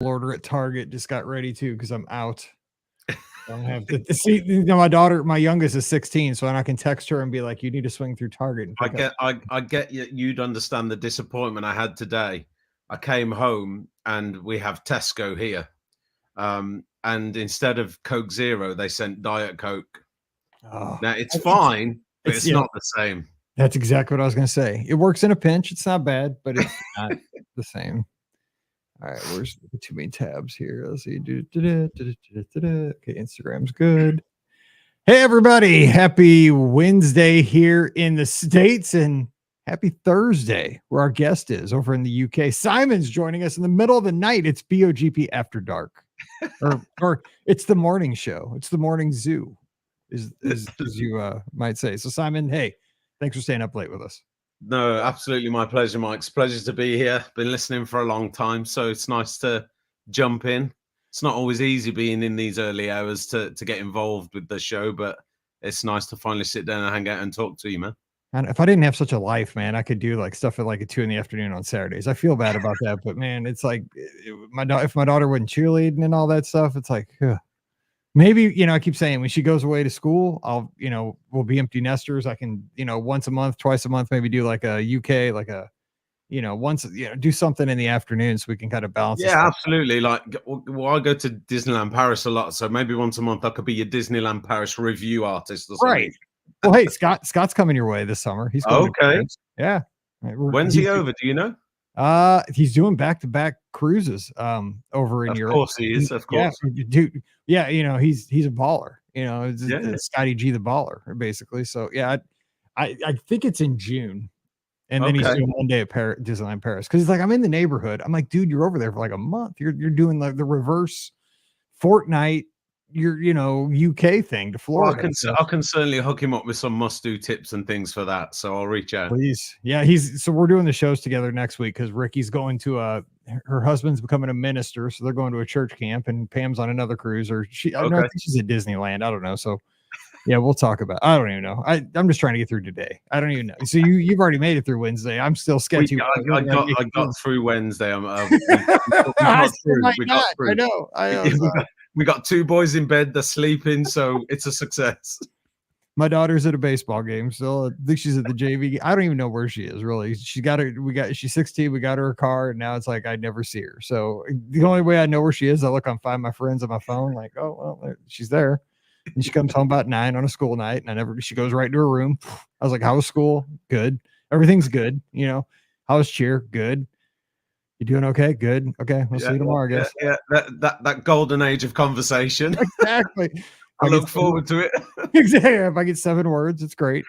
order at Target. Just got ready to because I'm out. I don't have to see. My daughter, my youngest, is 16, so I can text her and be like, "You need to swing through Target and pick up." I get you'd understand the disappointment I had today. I came home and we have Tesco here, and instead of Coke Zero, they sent Diet Coke. Oh, Now it's fine, but it's not the same. That's exactly what I was going to say. It works in a pinch. It's not bad, but it's not the same. All right, where's too many tabs here? Let's see. Okay, Instagram's good. Hey, everybody. Happy Wednesday here in the States and happy Thursday, where our guest is over in the UK. Simon's joining us in the middle of the night. It's BOGP After Dark, or it's the morning show. It's the morning zoo, as you might say. So, Simon, hey, thanks for staying up late with us. No, absolutely my pleasure, Mike. It's a pleasure to be here. Been listening for a long time, so it's nice to jump in. It's not always easy being in these early hours to get involved with the show, but it's nice to finally sit down and hang out and talk to you, man. And if I didn't have such a life, man, I could do like stuff at like 2 p.m. on Saturdays. I feel bad about that, but man, it's like if my daughter wasn't cheerleading and all that stuff, it's like, maybe, I keep saying when she goes away to school, we'll be empty nesters. I can, once a month, twice a month, maybe do like a UK, like a, once, do something in the afternoon so we can kind of balance. Yeah, absolutely. Like, well, I go to Disneyland Paris a lot, so maybe once a month I could be your Disneyland Paris review artist or something. Right. Well, hey, Scott's coming your way this summer. He's coming okay. Yeah. When's he over? Do you know? He's doing back-to-back cruises over in Europe. Of course he is, of course. Yeah, dude. Yeah, he's a baller. It's Scotty G the baller, basically. So yeah, I think it's in June. And then he's doing one day at Disneyland Paris. Because he's like, I'm in the neighborhood. I'm like, dude, you're over there for like a month. You're doing the reverse fortnight, UK thing to Florida. Well, I can certainly hook him up with some must-do tips and things for that. So I'll reach out. Please. Yeah, so we're doing the shows together next week because Ricky's going to her husband's becoming a minister, so they're going to a church camp, and Pam's on another cruise, or I think she's at Disneyland. I don't know. So yeah, we'll talk about. I don't even know. I'm just trying to get through today. I don't even know. So you've already made it through Wednesday. I'm still sketchy. I got through Wednesday. I know. We got 2 boys in bed. They're sleeping, so it's a success. My daughter's at a baseball game, so I think she's at the JV. I don't even know where she is really. She's 16. We got her a car, and now it's like I never see her. So the only way I know where she is, I look on Find My Friends on my phone, like, oh well, she's there. And she comes home about 9 on a school night, and she goes right into her room. I was like, how was school? Good. Everything's good. How was cheer? Good. You doing okay? Good. Okay. We'll see you tomorrow, I guess. Yeah. That golden age of conversation. Exactly. I look forward to it. Exactly. If I get 7 words, it's great.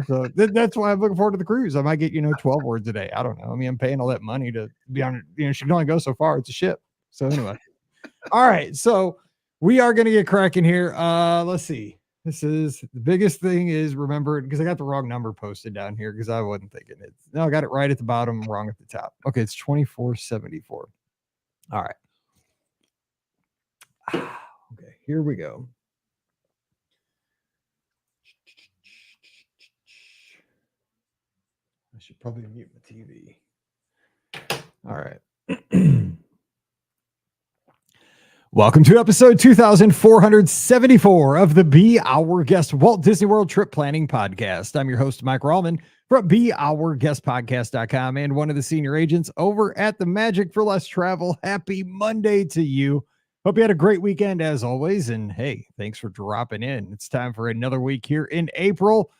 So that's why I'm looking forward to the cruise. I might get, 12 words a day. I don't know. I mean, I'm paying all that money to be on, she can only go so far. It's a ship. So anyway. All right. So we are going to get cracking here. Let's see. This is the biggest thing is remember, because I got the wrong number posted down here because I wasn't thinking it. No, I got it right at the bottom, wrong at the top. Okay, it's 2474. All right. Okay, here we go. I should probably mute my TV. All right. Welcome to episode 2474 of the Be Our Guest Walt Disney World Trip Planning Podcast. I'm your host, Mike Rallman from BeOurGuestPodcast.com and one of the senior agents over at the Magic for Less Travel. Happy Monday to you. Hope you had a great weekend as always. And hey, thanks for dropping in. It's time for another week here in April.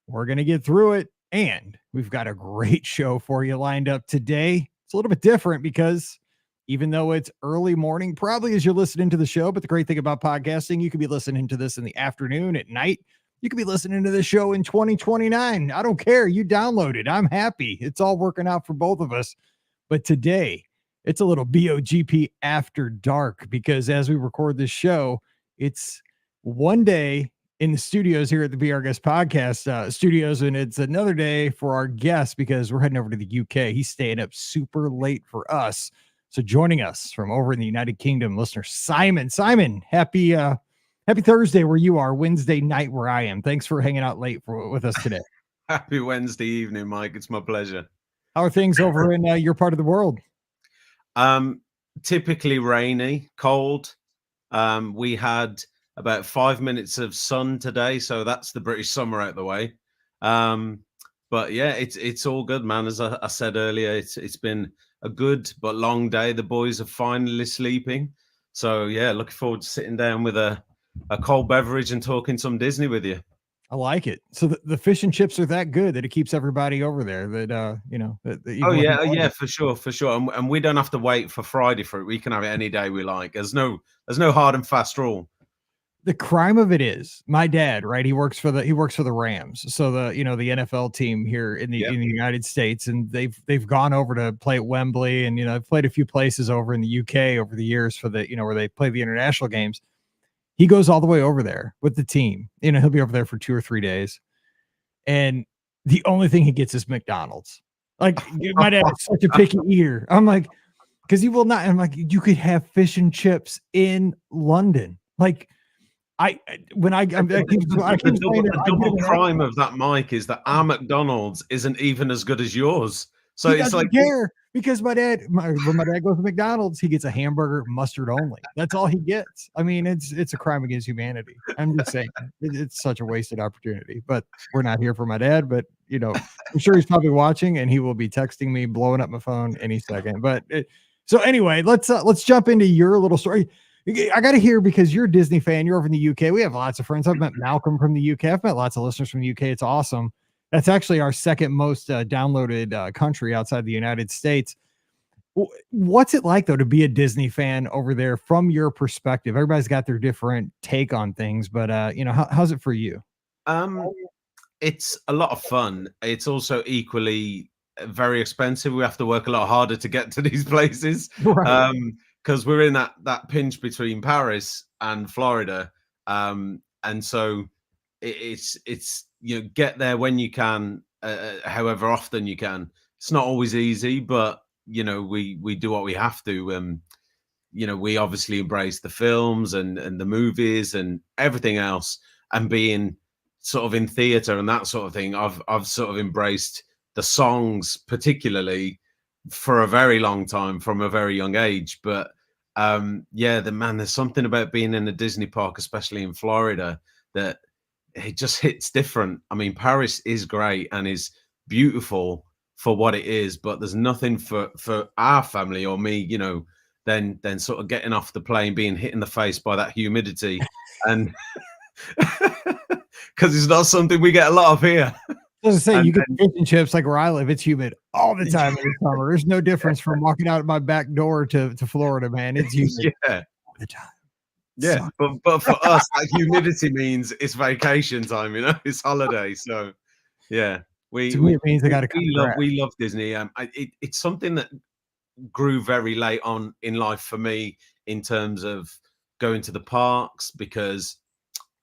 We're going to get through it. And we've got a great show for you lined up today. It's a little bit different because even though it's early morning, probably as you're listening to the show, but the great thing about podcasting, you could be listening to this in the afternoon, at night. You could be listening to this show in 2029. I don't care. You download it. I'm happy. It's all working out for both of us. But today, it's a little BOGP After Dark because as we record this show, it's one day in the studios here at the Be Our Guest Podcast studios, and it's another day for our guest because we're heading over to the UK. He's staying up super late for us. So joining us from over in the United Kingdom, listener Simon. Simon, happy Thursday where you are, Wednesday night where I am. Thanks for hanging out late with us today. Happy Wednesday evening, Mike. It's my pleasure. How are things over in your part of the world? typically rainy, cold. We had about 5 minutes of sun today, so that's the British summer out the way. But yeah, it's all good, man. As I said earlier, it's been a good but long day. The boys are finally sleeping, so yeah, looking forward to sitting down with a cold beverage and talking some Disney with you. I like it. So the fish and chips are that good that it keeps everybody over there. That Oh yeah, for sure, and we don't have to wait for Friday for it. We can have it any day we like. There's no hard and fast rule. The crime of it is my dad, right? He works for the Rams. So the NFL team here in the United States, and they've gone over to play at Wembley, and I've played a few places over in the UK over the years for the where they play the international games. He goes all the way over there with the team. He'll be over there for 2 or 3 days. And the only thing he gets is McDonald's. Like, my dad is such a picky eater. I'm like, because he will not. I'm like, you could have fish and chips in London. Like, the double crime of that, Mike, is that our McDonald's isn't even as good as yours. So it's like, care because when my dad goes to McDonald's, he gets a hamburger, mustard only. That's all he gets. I mean, it's a crime against humanity. I'm just saying, it's such a wasted opportunity. But we're not here for my dad. But I'm sure he's probably watching, and he will be texting me, blowing up my phone any second. But so anyway, let's jump into your little story. I got to hear, because you're a Disney fan. You're over in the UK. We have lots of friends. I've met Malcolm from the UK. I've met lots of listeners from the UK. It's awesome. That's actually our second most downloaded country outside the United States. What's it like, though, to be a Disney fan over there from your perspective? Everybody's got their different take on things, but how's it for you? It's a lot of fun. It's also equally very expensive. We have to work a lot harder to get to these places. Right. Because we're in that pinch between Paris and Florida, and so it's get there when you can, however often you can. It's not always easy, but we do what we have to. We obviously embrace the films and the movies and everything else, and being sort of in theater and that sort of thing. I've sort of embraced the songs particularly for a very long time from a very young age. But there's something about being in a Disney park, especially in Florida, that it just hits different. I mean, Paris is great and is beautiful for what it is, but there's nothing for our family or me, than sort of getting off the plane, being hit in the face by that humidity, and because it's not something we get a lot of here. I was say, you get fish and chips like where I live. It's humid all the time in the summer. There's no difference from walking out my back door to Florida, man. It's humid all the time. Yeah, but for us, that humidity means it's vacation time. It's holiday. So yeah, we love Disney. It's something that grew very late on in life for me in terms of going to the parks, because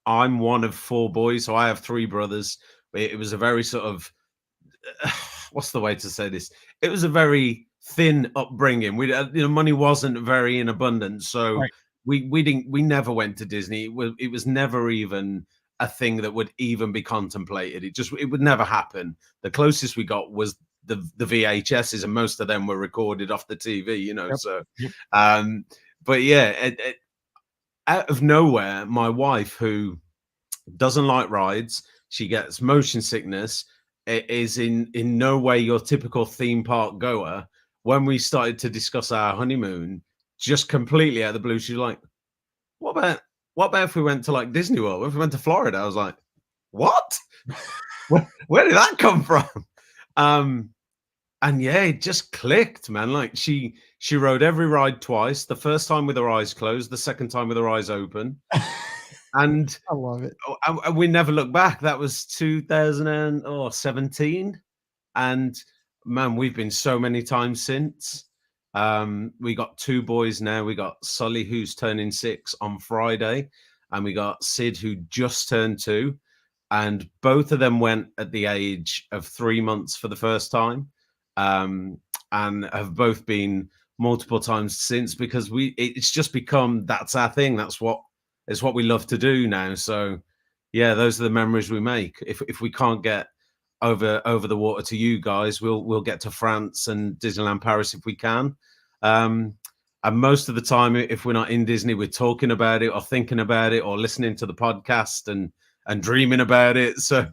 I'm one of 4 boys, so I have 3 brothers. It was a very sort of what's the way to say this? It was a very thin upbringing. Money wasn't very in abundance, so right. We never went to Disney. It was never even a thing that would even be contemplated. It would never happen. The closest we got was the VHSs, and most of them were recorded off the TV. Yep. So, but yeah, out of nowhere, my wife, who doesn't like rides, she gets motion sickness, is in no way your typical theme park goer. When we started to discuss our honeymoon, just completely out of the blue, she's like, what about if we went to like Disney World? What if we went to Florida? I was like, what? Where did that come from? And yeah, it just clicked, man. Like she rode every ride twice. The first time with her eyes closed, the second time with her eyes open. And I love it. And we never looked back. That was 2017. And man, we've been so many times since. We got 2 boys now. We got Sully, who's turning 6 on Friday, and we got Sid, who just turned 2. And both of them went at the age of 3 months for the first time, and have both been multiple times since, because it's just become, that's our thing. It's what we love to do now. So yeah, those are the memories we make. If we can't get over the water to you guys, we'll get to France and Disneyland Paris if we can. And most of the time, if we're not in Disney, we're talking about it or thinking about it or listening to the podcast and dreaming about it. So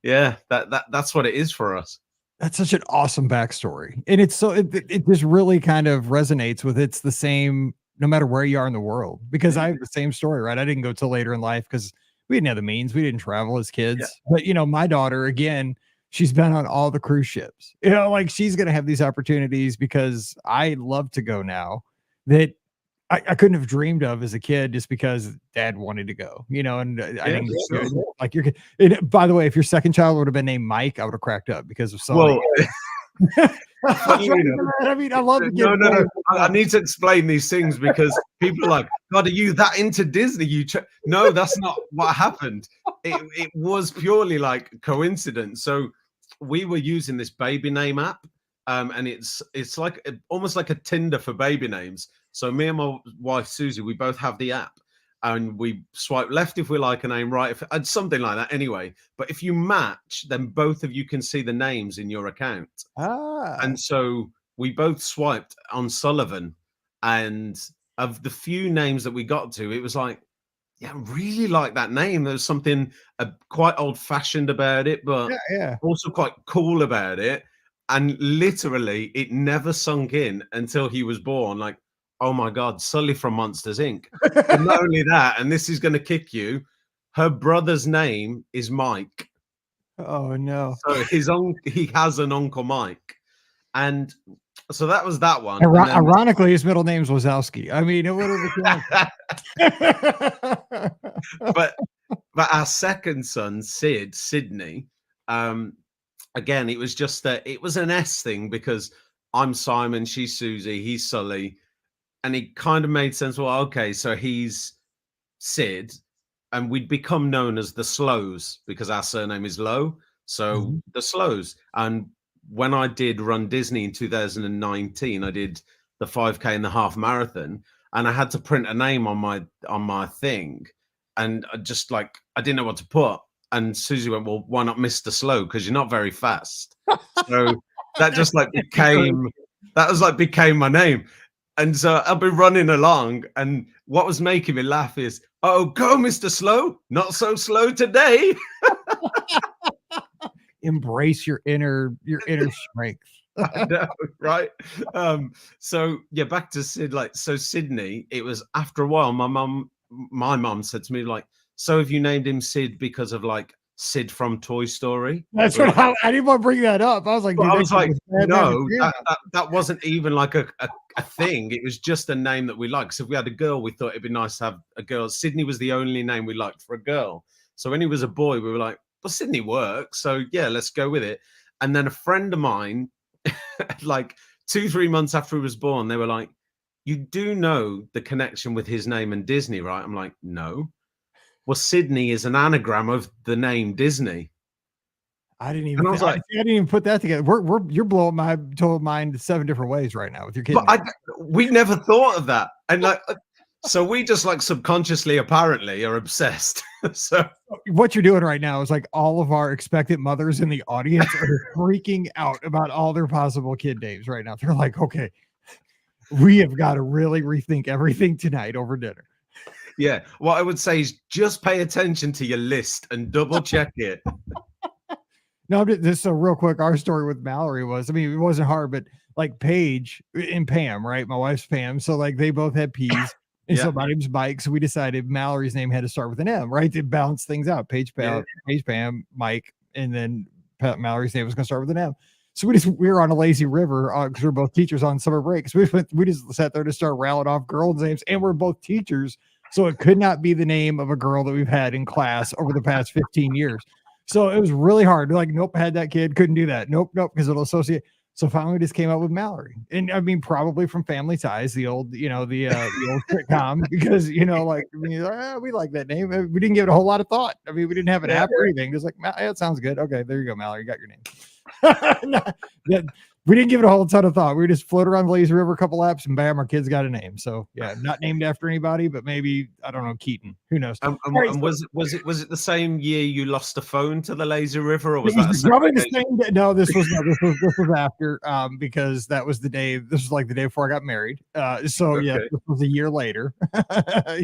yeah, that's what it is for us. That's such an awesome backstory. And it's so it just really kind of resonates with it's the same no matter where you are in the world. Because I have the same story, right? I didn't go till later in life because we didn't have the means. We didn't travel as kids. But my daughter, again, she's been on all the cruise ships. Like she's gonna have these opportunities because I love to go now that I couldn't have dreamed of as a kid just because dad wanted to go, and I didn't get to, like your kid. And by the way, if your second child would have been named Mike, I would have cracked up because of Sully. I mean, I love no. I need to explain these things because people are like, God, are you that into Disney? No, that's not what happened. It was purely like coincidence. So we were using this baby name app. And it's like almost like a Tinder for baby names. So me and my wife Susie, we both have the app, and we swipe left if we like a name, right if something like that. Anyway, but if you match, then both of you can see the names in your account. And so we both swiped on Sullivan, and of the few names that we got to, it was like, yeah, I really like that name. There's something quite old-fashioned about it, but also quite cool about it. And literally, it never sunk in until he was born. Like, oh my God, Sully from Monsters Inc. But not only that, and this is going to kick you, her brother's name is Mike. Oh no! So he has an Uncle Mike, and so that was that one. Ironically, his middle name's Wazowski. I mean, it would have been. But our second son, Sydney. Again, it was just it was an S thing because I'm Simon, she's Susie, he's Sully. And it kind of made sense. Well, okay, so he's Sid, and we'd become known as the Slows because our surname is Lowe. So the Slows. And when I did Run Disney in 2019, I did the 5K and the half marathon, and I had to print a name on my thing. And I didn't know what to put. And Susie went, well, why not Mr. Slow? Because you're not very fast. So that just became my name. And so I'll be running along. And what was making me laugh is, oh, go, Mr. Slow. Not so slow today. Embrace your inner strength. I know, right? So yeah, back to Sid. So Sydney, it was after a while, my mom said to me, so have you named him Sid because of Sid from Toy Story? That's what I didn't want to bring that up. I was like, no, that wasn't even a thing. It was just a name that we liked. So if we had a girl, we thought it'd be nice to have a girl. Sydney was the only name we liked for a girl. So when he was a boy, we were like, well, Sydney works. So yeah, let's go with it. And then a friend of mine, 2-3 months after he was born, they were like, you do know the connection with his name and Disney, right? I'm like, no. Well, Sydney is an anagram of the name Disney. I didn't even put that together. You're blowing my total mind 7 different ways right now with your kid. But we never thought of that, and so we just subconsciously apparently are obsessed. So what you're doing right now is all of our expectant mothers in the audience are freaking out about all their possible kid names right now. They're like, okay, we have got to really rethink everything tonight over dinner. Yeah, what I would say is just pay attention to your list and double check it. No, just so real quick, our story with Mallory was, it wasn't hard, but Paige and Pam, right? My wife's Pam. So they both had P's. And so my name's Mike. So we decided Mallory's name had to start with an M, right? To balance things out. Paige, Pam, Mike, and then Mallory's name was going to start with an M. So we were on a lazy river because we're both teachers on summer break. So we just sat there to start rattling off girls' names, and we're both teachers. So it could not be the name of a girl that we've had in class over the past 15 years. So it was really hard. We're like, nope, had that kid, couldn't do that. Nope, because it'll associate. So finally we just came up with Mallory. And probably from family ties, the old, the old sitcom, because, we like that name. We didn't give it a whole lot of thought. We didn't have an app or anything. Just that sounds good. Okay, there you go, Mallory, you got your name. we didn't give it a whole ton of thought. We just floated around the lazy river a couple laps, and bam, our kids got a name. So yeah, not named after anybody, but maybe, I don't know, Keaton. Who knows? And was it the same year you lost a phone to the lazy river, or was It that was probably the same day. No, this was after, because that was the day. This was like the day before I got married. So yeah, Okay. this was a year later.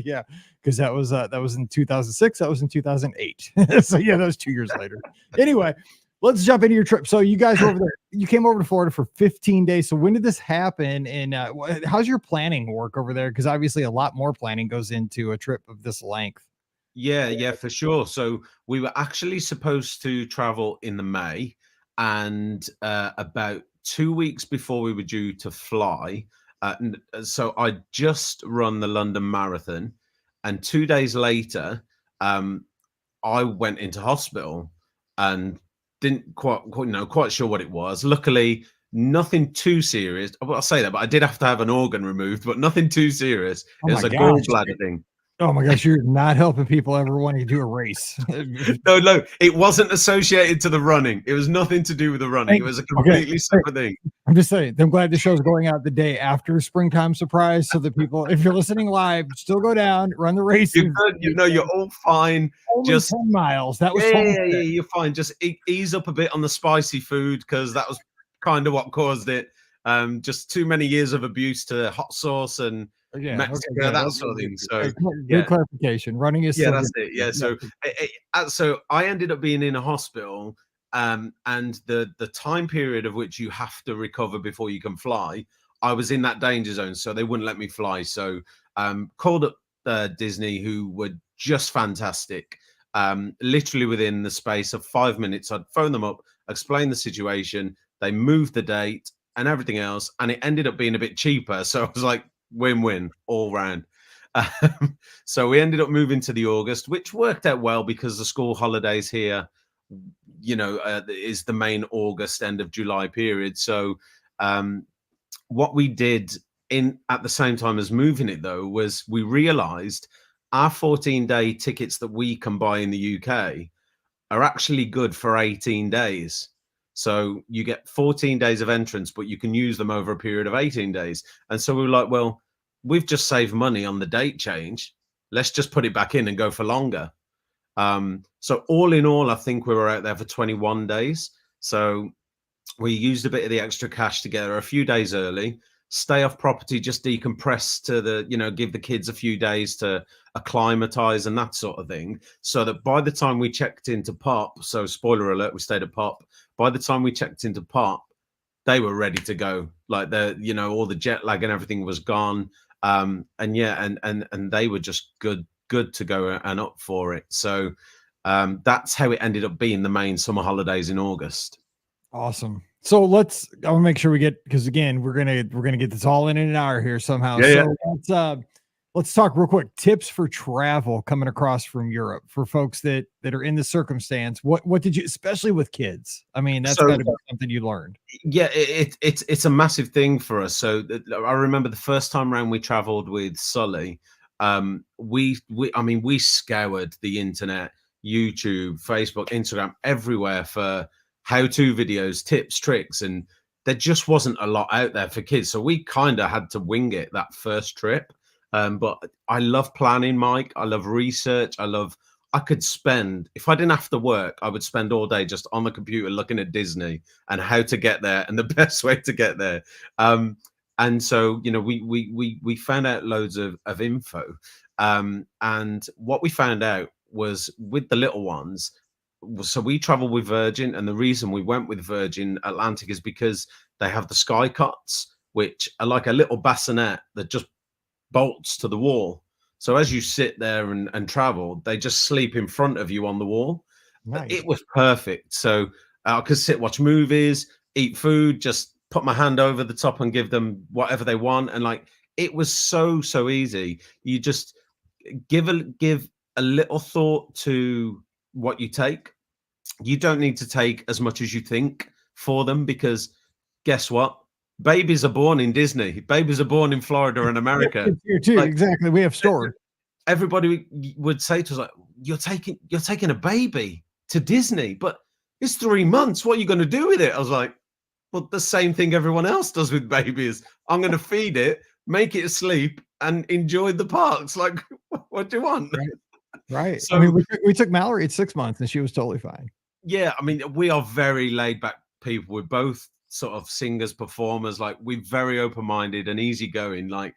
Yeah, because that was in 2006. That was in 2008. So yeah, that was 2 years later. Anyway, let's jump into your trip. So you guys were over there. You came over to Florida for 15 days. So when did this happen? And how's your planning work over there? Because obviously a lot more planning goes into a trip of this length. Yeah, for sure. So we were actually supposed to travel in the May, and about 2 weeks before we were due to fly. So I just run the London Marathon, and 2 days later, I went into hospital and didn't quite sure what it was. Luckily, nothing too serious. Well, I'll say that, but I did have to have an organ removed, but nothing too serious. Oh It was my a gosh. gallbladder thing. Oh my gosh, you're not helping people ever wanting to do a race. No, it wasn't associated to the running. It was nothing to do with the running. It was a completely separate thing. I'm just saying, I'm glad the show's going out the day after Springtime Surprise, so that people, if you're listening live, still go down, run the race. You're good. You're all fine. Only Just 10 miles. That was yeah, you're fine. Just ease up a bit on the spicy food, because that was kind of what caused it. Just too many years of abuse to hot sauce and Mexico, that sort of thing. So good clarification. Running is that's it. Yeah. So I ended up being in a hospital, and the time period of which you have to recover before you can fly, I was in that danger zone, so they wouldn't let me fly. So called up Disney, who were just fantastic. Literally within the space of 5 minutes, I'd phone them up, explain the situation. They moved the date and everything else, and it ended up being a bit cheaper. So I was like, win-win all round. So we ended up moving to the August, which worked out well because the school holidays here, is the main August, end of July period. So what we did at the same time as moving it, though, was we realized our 14-day tickets that we can buy in the UK are actually good for 18 days. So you get 14 days of entrance, but you can use them over a period of 18 days. And so we were like, well, we've just saved money on the date change. Let's just put it back in and go for longer. So all in all, I think we were out there for 21 days. So we used a bit of the extra cash together a few days early, stay off property, just decompress to give the kids a few days to acclimatize and that sort of thing. So that by the time we checked into Pop, so spoiler alert, we stayed at Pop. By the time we checked into Pop, they were ready to go. Like all the jet lag and everything was gone. And they were just good to go and up for it. So that's how it ended up being the main summer holidays in August. Awesome. So I want to make sure we get, because again, we're gonna get this all in an hour here somehow. Let's talk real quick. Tips for travel coming across from Europe for folks that are in the circumstance. What did you, especially with kids? I mean, that's got to be something you learned. Yeah, it's a massive thing for us. So I remember the first time around we traveled with Sully. We scoured the internet, YouTube, Facebook, Instagram, everywhere for how-to videos, tips, tricks, and there just wasn't a lot out there for kids. So we kind of had to wing it that first trip. But I love planning, Mike. I love research. I could spend, if I didn't have to work, I would spend all day just on the computer looking at Disney and how to get there and the best way to get there. And so, we found out loads of info. And what we found out was with the little ones, so we travel with Virgin, and the reason we went with Virgin Atlantic is because they have the sky cots, which are like a little bassinet that just bolts to the wall. So as you sit there and travel, they just sleep in front of you on the wall. Nice. It was perfect. So I could sit, watch movies, eat food, just put my hand over the top and give them whatever they want. And it was so easy. You just give a little thought to what you take. You don't need to take as much as you think for them, because guess what? Babies are born in Disney. Babies are born in Florida and America. Here too, exactly. We have stores. Everybody would say to us, like, you're taking a baby to Disney, but it's 3 months. What are you going to do with it? I was like, but the same thing everyone else does with babies. I'm going to feed it, make it asleep, and enjoy the parks. Like, what do you want? Right. So, I mean, we took Mallory at 6 months and she was totally fine. yeah, I mean, we are very laid back people. We're both sort of singers, performers. Like, we're very open minded and easygoing. Like,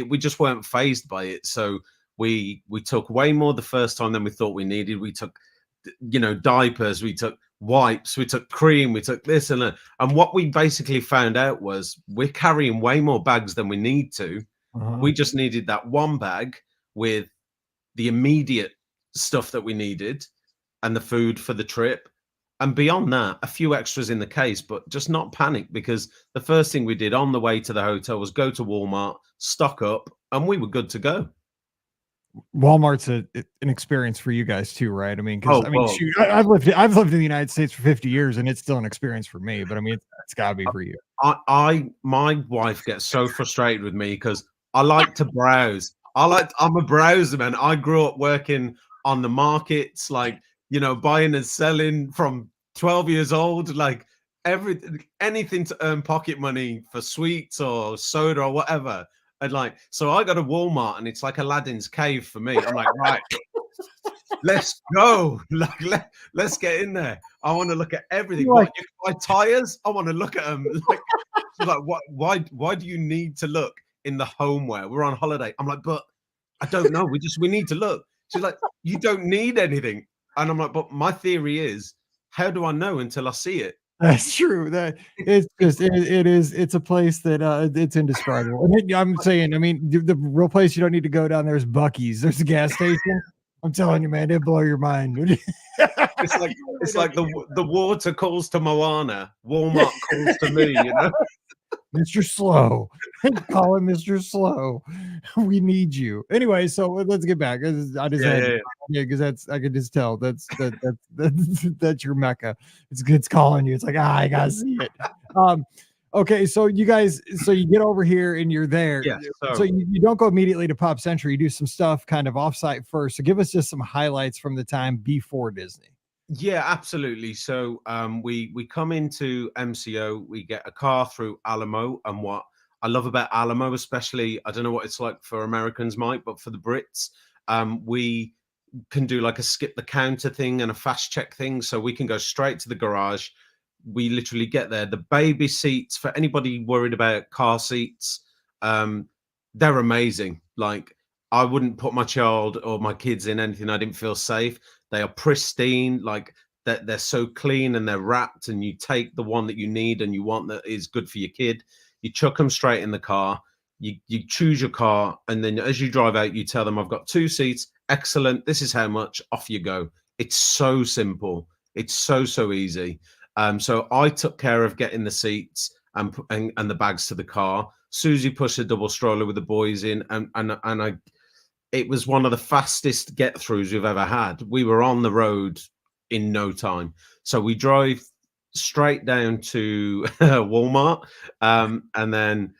we just weren't phased by it. So we took way more the first time than we thought we needed. We took, diapers. We took wipes. We took cream. We took this and that. And what we basically found out was we're carrying way more bags than we need to. We just needed that one bag with the immediate stuff that we needed and the food for the trip. And beyond that, a few extras in the case, but just not panic, because the first thing we did on the way to the hotel was go to Walmart, stock up, and we were good to go. Walmart's an experience for you guys too, right? I mean, because well, shoot, I've lived in the United States for 50 years, and it's still an experience for me. But I mean, it's got to be for you. My wife gets so frustrated with me because I like to browse. I'm a browser, man. I grew up working on the markets, like, buying and selling from 12 years old, like anything to earn pocket money for sweets or soda or whatever. And like, so I go to Walmart and it's like Aladdin's cave for me. I'm like, right, let's go. Like, let's get in there. I want to look at everything. Like, what, you buy tires? I want to look at them. Like, she's like, why do you need to look in the homeware? We're on holiday. I'm like, but I don't know. We need to look. She's like, you don't need anything. And I'm like, but my theory is, how do I know until I see it? That's true. That it's just it's a place that it's indescribable. And I'm saying, I mean, the real place you don't need to go down there is Buc-ee's. There's a gas station. I'm telling you, man, it'll blow your mind. It's like the water calls to Moana, Walmart calls to me, Mr. Slow. Call him Mr. Slow. We need you. Anyway, so let's get back. I just because I could just tell that's your Mecca. It's calling you. It's like, I gotta see it. Okay, so you guys, you get over here and you're there. Yeah, so you don't go immediately to Pop Century. You do some stuff kind of offsite first. So give us just some highlights from the time before Disney. Yeah, absolutely. So we come into MCO, we get a car through Alamo, and what I love about Alamo, especially, I don't know what it's like for Americans, Mike, but for the Brits, we can do like a skip the counter thing and a fast check thing, so we can go straight to the garage. We literally get there. The baby seats, for anybody worried about car seats, they're amazing. Like, I wouldn't put my child or my kids in anything I didn't feel safe. They are pristine, like they're so clean and they're wrapped, and you take the one that you need and you want that is good for your kid. You chuck them straight in the car. You choose your car, and then as you drive out, you tell them, I've got 2 seats. Excellent. This is how much. Off you go. It's so simple. It's so easy. So I took care of getting the seats and the bags to the car. Susie pushed a double stroller with the boys in, and it was one of the fastest get-throughs we've ever had. We were on the road in no time. So we drive straight down to Walmart, and then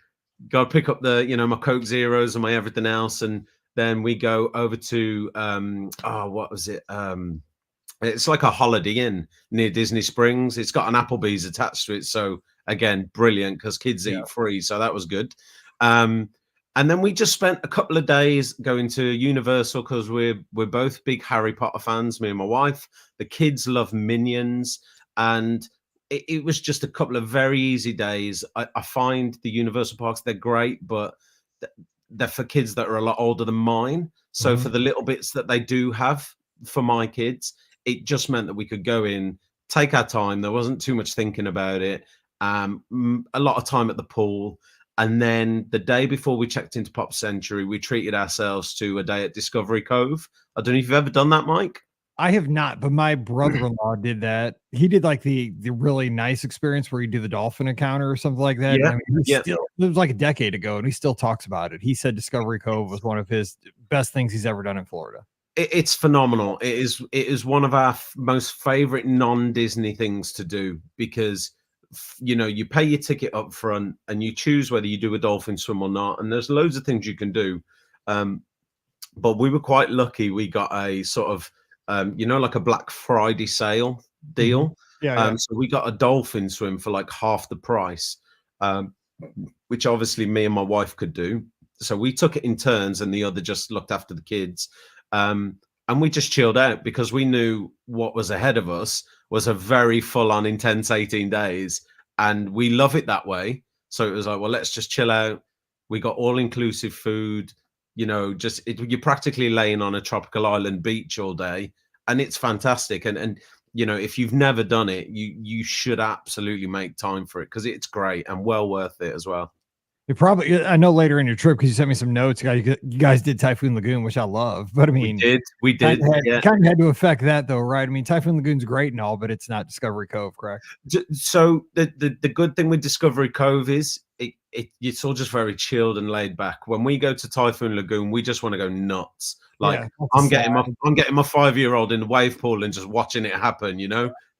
go pick up the, my Coke Zeros and my everything else. And then we go over to, what was it? It's like a Holiday Inn near Disney Springs. It's got an Applebee's attached to it. So again, brilliant, because kids eat free. So that was good. And then we just spent a couple of days going to Universal, because we're both big Harry Potter fans, me and my wife. The kids love Minions, and it was just a couple of very easy days. I find the Universal parks, they're great, but they're for kids that are a lot older than mine. So for the little bits that they do have for my kids, it just meant that we could go in, take our time. There wasn't too much thinking about it. A lot of time at the pool. And then the day before we checked into Pop Century, we treated ourselves to a day at Discovery Cove. I don't know if you've ever done that, Mike. I have not, but my brother-in-law did that. He did like the really nice experience where you do the dolphin encounter or something like that. Yeah, I mean, it was like a decade ago, and he still talks about it. He said Discovery Cove was one of his best things he's ever done in Florida. It's phenomenal. It is one of our most favorite non-Disney things to do, because you pay your ticket up front and you choose whether you do a dolphin swim or not, and there's loads of things you can do, but we were quite lucky. We got a sort of like a Black Friday sale deal. Yeah. So we got a dolphin swim for like half the price, um, which obviously me and my wife could do. So we took it in turns, and the other just looked after the kids. And we just chilled out because we knew what was ahead of us was a very full-on, intense 18 days, and we love it that way. So it was like, well, let's just chill out. We got all-inclusive food. You're practically laying on a tropical island beach all day, and it's fantastic. And if you've never done it, you should absolutely make time for it because it's great and well worth it as well. You probably, I know later in your trip, because you sent me some notes, you guys did Typhoon Lagoon, which I love, but I mean, we did. Kind of had to affect that though, right? I mean, Typhoon Lagoon's great and all, but it's not Discovery Cove, correct? So the good thing with Discovery Cove is it's all just very chilled and laid back. When we go to Typhoon Lagoon, we just want to go nuts. Like I'm getting my 5-year-old in the wave pool and just watching it happen.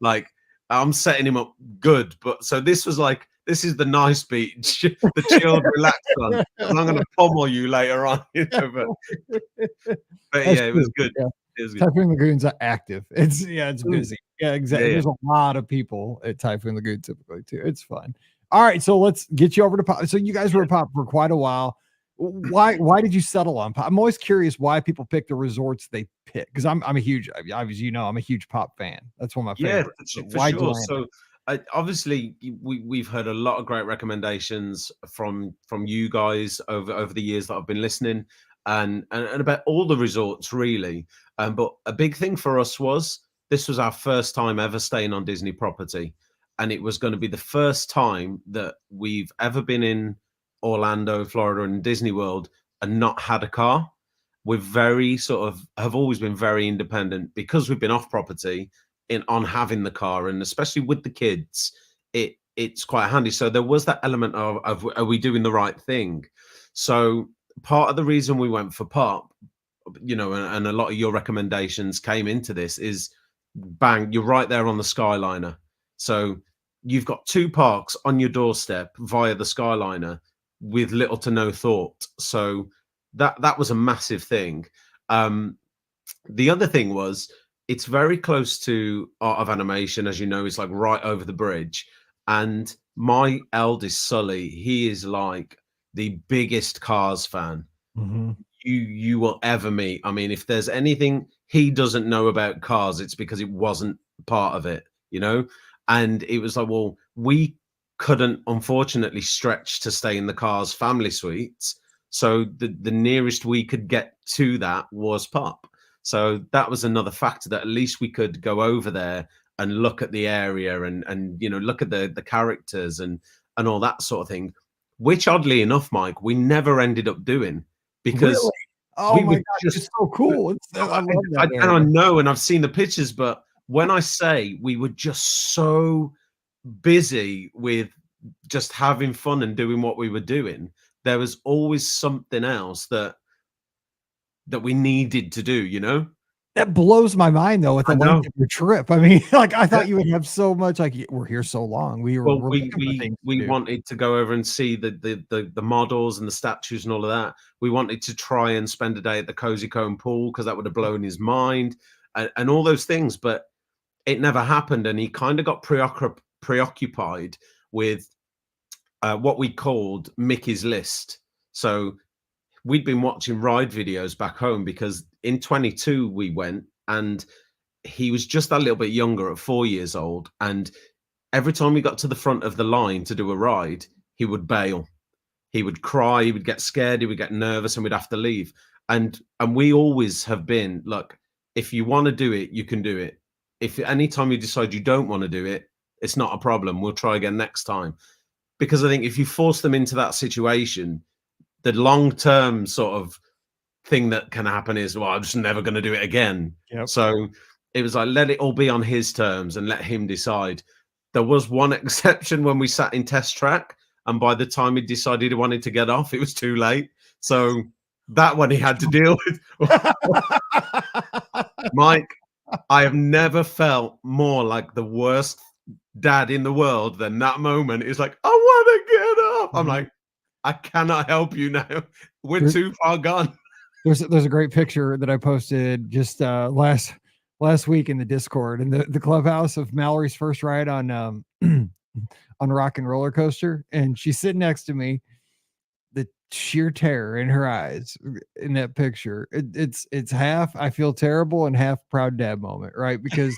Like I'm setting him up good. But so this was like, this is the nice beach, the chilled, relaxed one. I'm going to pummel you later on. But yeah, it was good. Yeah. It was good. Typhoon Lagoon's active. It's busy. Yeah, exactly. Yeah. There's a lot of people at Typhoon Lagoon typically too. It's fun. All right, so let's get you over to Pop. So you guys were at Pop for quite a while. Why did you settle on Pop? I'm always curious why people pick the resorts they pick, because I'm a huge, obviously I'm a huge Pop fan. That's one of my favorites. Yeah, for sure. So obviously we've heard a lot of great recommendations from you guys over the years that I've been listening, and about all the resorts really. But a big thing for us was this was our first time ever staying on Disney property, and it was going to be the first time that we've ever been in Orlando, Florida, and Disney World and not had a car. We're very have always been very independent because we've been off property on having the car, and especially with the kids, it's quite handy. So there was that element of are we doing the right thing? So part of the reason we went for Pop, and a lot of your recommendations came into this is bang, you're right there on the Skyliner. So you've got 2 parks on your doorstep via the Skyliner with little to no thought. So that was a massive thing. The other thing was it's very close to Art of Animation, as you know, it's like right over the bridge. And my eldest Sully, he is like the biggest Cars fan you will ever meet. I mean, if there's anything he doesn't know about Cars, it's because it wasn't part of it, And it was like, well, we couldn't unfortunately stretch to stay in the Cars family suites, so the nearest we could get to that was Pop. So that was another factor that at least we could go over there and look at the area and look at the characters and all that sort of thing, which oddly enough, Mike, we never ended up doing because really? Oh my gosh, it's so cool. I love that. I know, and I've seen the pictures, but when I say we were just so busy with just having fun and doing what we were doing, there was always something else that we needed to do. That blows my mind though with the length of your trip. I mean, like I thought you would have so much, like we're here so long. We wanted to go over and see the models and the statues and all of that. We wanted to try and spend a day at the Cozy Cone pool because that would have blown his mind and all those things, but it never happened. And he kind of got preoccupied with what we called Mickey's List. So we'd been watching ride videos back home because in 22 we went, and he was just a little bit younger at 4 years old. And every time we got to the front of the line to do a ride, he would bail. He would cry, he would get scared, he would get nervous, and we'd have to leave. And we always have been, look, if you want to do it, you can do it. If anytime you decide you don't want to do it, it's not a problem. We'll try again next time. Because I think if you force them into that situation, the long-term sort of thing that can happen is, well, I'm just never going to do it again. Yep. So it was like, let it all be on his terms and let him decide. There was one exception when we sat in test track, and by the time he decided he wanted to get off, it was too late. So that one he had to deal with. Mike, I have never felt more like the worst dad in the world than that moment. It's like, I want to get up. I'm like, I cannot help you now. We're too far gone. There's a great picture that I posted just last last week in the Discord in the clubhouse of Mallory's first ride on on Rock and Roller Coaster, and she's sitting next to me. The sheer terror in her eyes in that picture. It's half I feel terrible and half proud dad moment, right? Because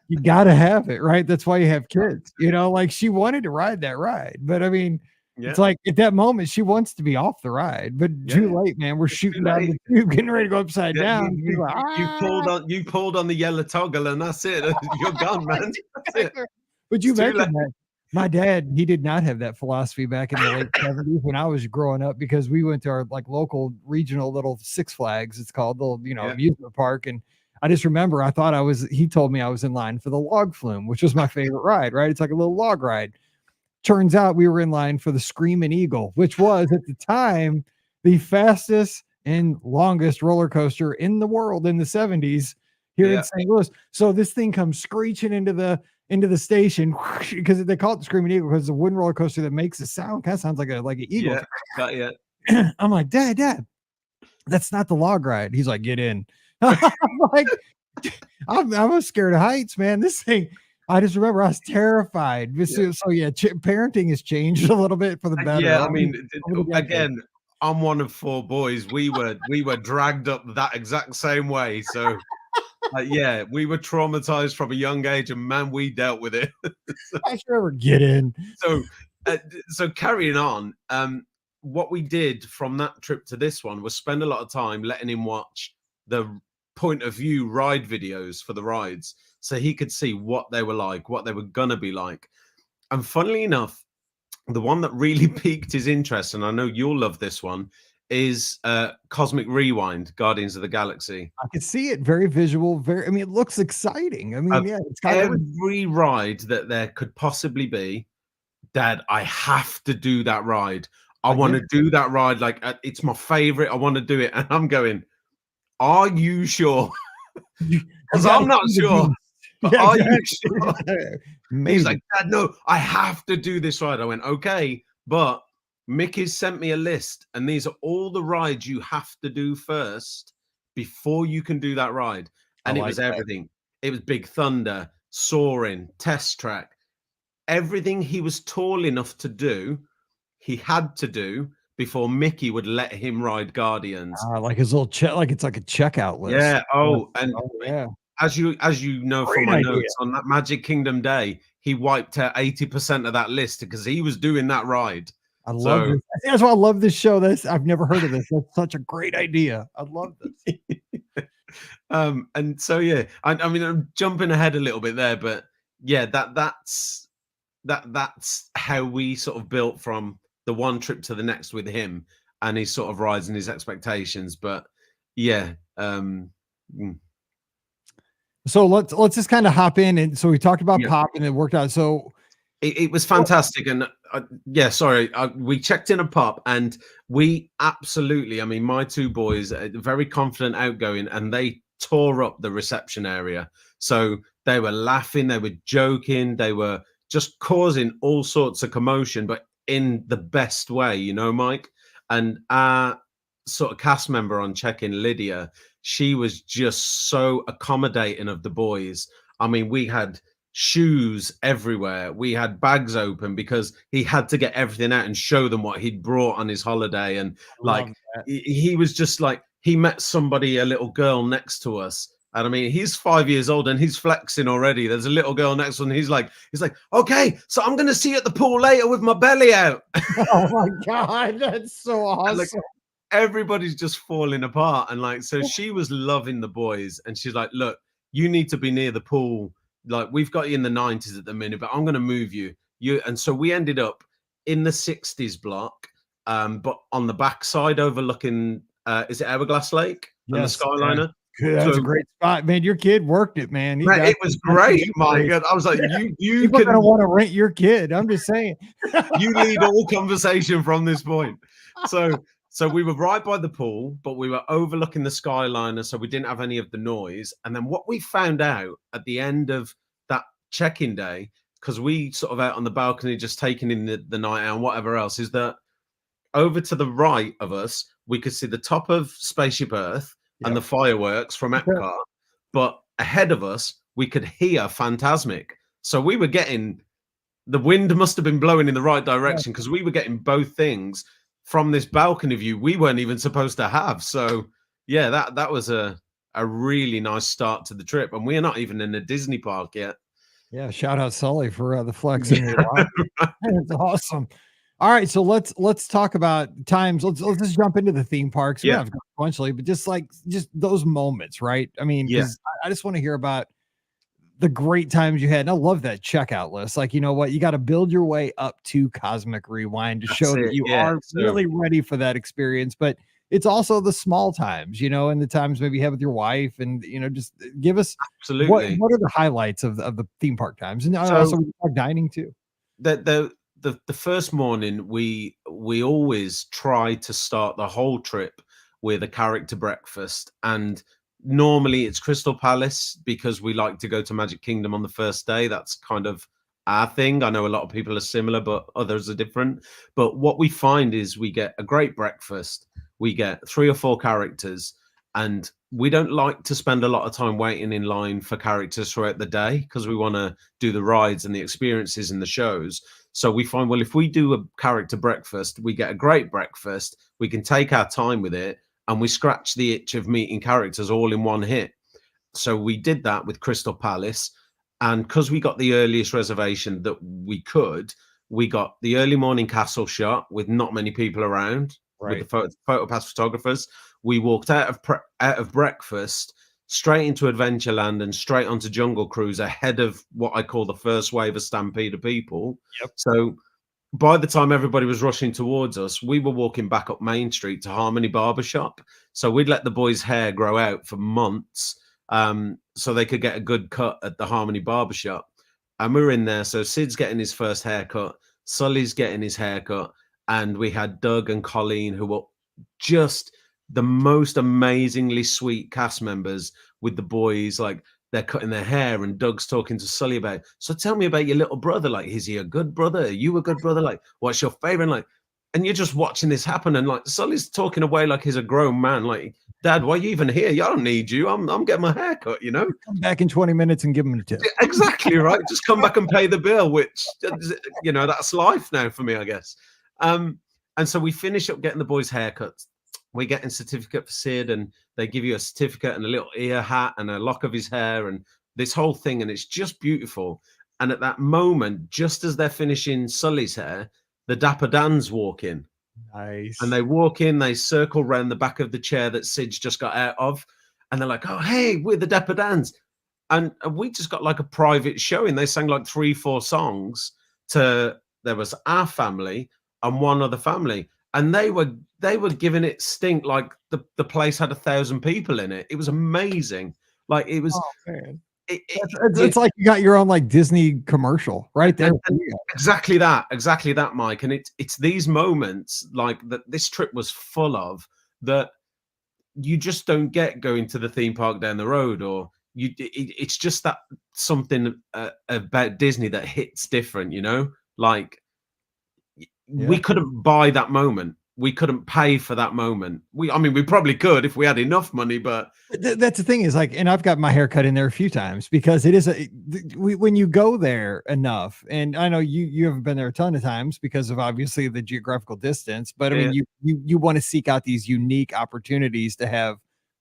you got to have it, right? That's why you have kids, like she wanted to ride that ride, but I mean, it's like at that moment she wants to be off the ride, but too late, man. We're shooting down the tube, getting ready to go upside down. You pulled on the yellow toggle, and that's it. You're gone, man. That's it. But you mentioned that my dad, he did not have that philosophy back in the late 70s when I was growing up, because we went to our local regional little Six Flags, it's called, the amusement park, and I just remember he told me I was in line for the log flume, which was my favorite ride, right? It's like a little log ride. Turns out we were in line for the Screaming Eagle, which was at the time the fastest and longest roller coaster in the world in the 70s here in St. Louis. So this thing comes screeching into the station, because they call it the Screaming Eagle because it's a wooden roller coaster that makes a sound, kind of sounds like an eagle. I'm like, Dad, that's not the log ride. He's like, get in. I'm like, I'm scared of heights, man. This thing, I just remember I was terrified. So parenting has changed a little bit for the better. Yeah, I mean, again, I'm one of 4 boys. We were dragged up that exact same way. So we were traumatized from a young age, and man, we dealt with it. I should ever get in. So carrying on, what we did from that trip to this one was spend a lot of time letting him watch the point of view ride videos for the rides, so he could see what they were like, what they were gonna be like. And funnily enough, the one that really piqued his interest, and I know you'll love this one, is Cosmic Rewind, Guardians of the Galaxy. I could see it, very visual, it looks exciting. I mean, it's kind of every ride that there could possibly be. Dad, I have to do that ride. I want to do that ride. Like, it's my favorite. I want to do it. And I'm going, are you sure? Because I'm not sure. But are you sure? He's like, Dad, no, I have to do this ride. I went, okay, but Mickey's sent me a list, and these are all the rides you have to do first before you can do that ride. And it was everything. It was Big Thunder, Soaring, Test Track. Everything he was tall enough to do, he had to do before Mickey would let him ride Guardians. Like his little check, like it's like a checkout list. Yeah. As you know from my notes, on that Magic Kingdom day, he wiped out 80% of that list because he was doing that ride. I love this. That's why I love this show. I've never heard of this. That's such a great idea. I love this. And so I mean, I'm jumping ahead a little bit there, but that's how we sort of built from the one trip to the next with him and his sort of rides and his expectations. But so let's just kind of hop in. And so we talked about pop, and it worked out. So it was fantastic. And we checked in a pop, and we absolutely, I mean, my 2 boys are very confident, outgoing, and they tore up the reception area. So they were laughing, they were joking, they were just causing all sorts of commotion, but in the best way, Mike. And our sort of cast member on check-in, Lydia, she was just so accommodating of the boys. I mean, we had shoes everywhere. We had bags open because he had to get everything out and show them what he'd brought on his holiday. And he was just like, he met somebody, a little girl next to us. And I mean, he's 5 years old and he's flexing already. There's a little girl next to him. He's like, okay, so I'm going to see you at the pool later with my belly out. Oh my God. That's so awesome. Everybody's just falling apart. And so she was loving the boys. And she's like, look, you need to be near the pool. Like, we've got you in the 90s at the minute, but I'm going to move you. And so we ended up in the 60s block, but on the backside overlooking, is it Hourglass Lake and the Skyliner? That's a great spot, man. Your kid worked it, man. It was great, Mike. I was like, you can want to rent your kid. I'm just saying. You lead all conversation from this point. So we were right by the pool, but we were overlooking the Skyliner, so we didn't have any of the noise. And then what we found out at the end of that check-in day, because we sort of out on the balcony just taking in the night out and whatever else, is that over to the right of us, we could see the top of Spaceship Earth and the fireworks from Epcot. but ahead of us, we could hear Fantasmic. So we were getting, the wind must have been blowing in the right direction because we were getting both things from this balcony view we weren't even supposed to have. So yeah, that was a really nice start to the trip. And we're not even in a Disney park yet. Yeah, shout out Sully for the flex in your life. It's awesome. All right, so let's talk about times. Let's just jump into the theme parks. Yeah, eventually, but just those moments, right? I mean, because I just want to hear about the great times you had. And I love that checkout list. Like, you know what? You got to build your way up to Cosmic Rewind to show that you are really ready for that experience. But it's also the small times, you know, and the times maybe you have with your wife, and you know, just give us what are the highlights of the theme park times, and also dining too. The first morning we always try to start the whole trip with a character breakfast, and normally it's Crystal Palace because we like to go to Magic Kingdom on the first day. That's kind of our thing. I know a lot of people are similar, but others are different. But what we find is we get a great breakfast, we get 3 or 4 characters, and we don't like to spend a lot of time waiting in line for characters throughout the day because we want to do the rides and the experiences and the shows. So we find, well, if we do a character breakfast, we get a great breakfast, we can take our time with it, and we scratch the itch of meeting characters all in one hit. So we did that with Crystal Palace. And because we got the earliest reservation that we could, we got the early morning castle shot with not many people around, with the photo pass photographers. We walked out of breakfast straight into Adventureland and straight onto Jungle Cruise ahead of what I call the first wave of stampede of people. Yep. So by the time everybody was rushing towards us, we were walking back up Main Street to Harmony Barbershop. So we'd let the boys' hair grow out for months so they could get a good cut at the Harmony Barbershop. And we were in there. So Sid's getting his first haircut, Sully's getting his haircut, and we had Doug and Colleen, who were just the most amazingly sweet cast members with the boys. Like, they're cutting their hair, and Doug's talking to Sully about, so tell me about your little brother. Like, is he a good brother? Are you a good brother? Like, what's your favorite? Like, and you're just watching this happen, and like Sully's talking away like he's a grown man. Like, Dad, why are you even here? I don't need you. I'm getting my hair cut, you know? Come back in 20 minutes and give him a tip. Exactly right. Just come back and pay the bill, which, you know, that's life now for me, I guess. And so we finish up getting the boys' haircuts. We're getting a certificate for Sid, and they give you a certificate and a little ear hat and a lock of his hair and this whole thing, and it's just beautiful. And at that moment, just as they're finishing Sully's hair, the Dapper Dans walk in. Nice. And they walk in, they circle around the back of the chair that Sid's just got out of, and they're like, oh, hey, we're the Dapper Dans. And we just got like a private showing. They sang like 3-4 songs there was our family and one other family. And they were giving it stink like the place had 1,000 people in it. It was amazing. Like, it was. Oh, man. It's like you got your own like Disney commercial right there. Exactly that, Mike. And it's these moments like that this trip was full of that you just don't get going to the theme park down the road, or it's just that something about Disney that hits different, you know? Like, we couldn't buy that moment. We couldn't pay for that moment. I mean, we probably could if we had enough money, but that's the thing is like, and I've got my hair cut in there a few times because it is when you go there enough, and I know you haven't been there a ton of times because of obviously the geographical distance, but I mean, you want to seek out these unique opportunities to have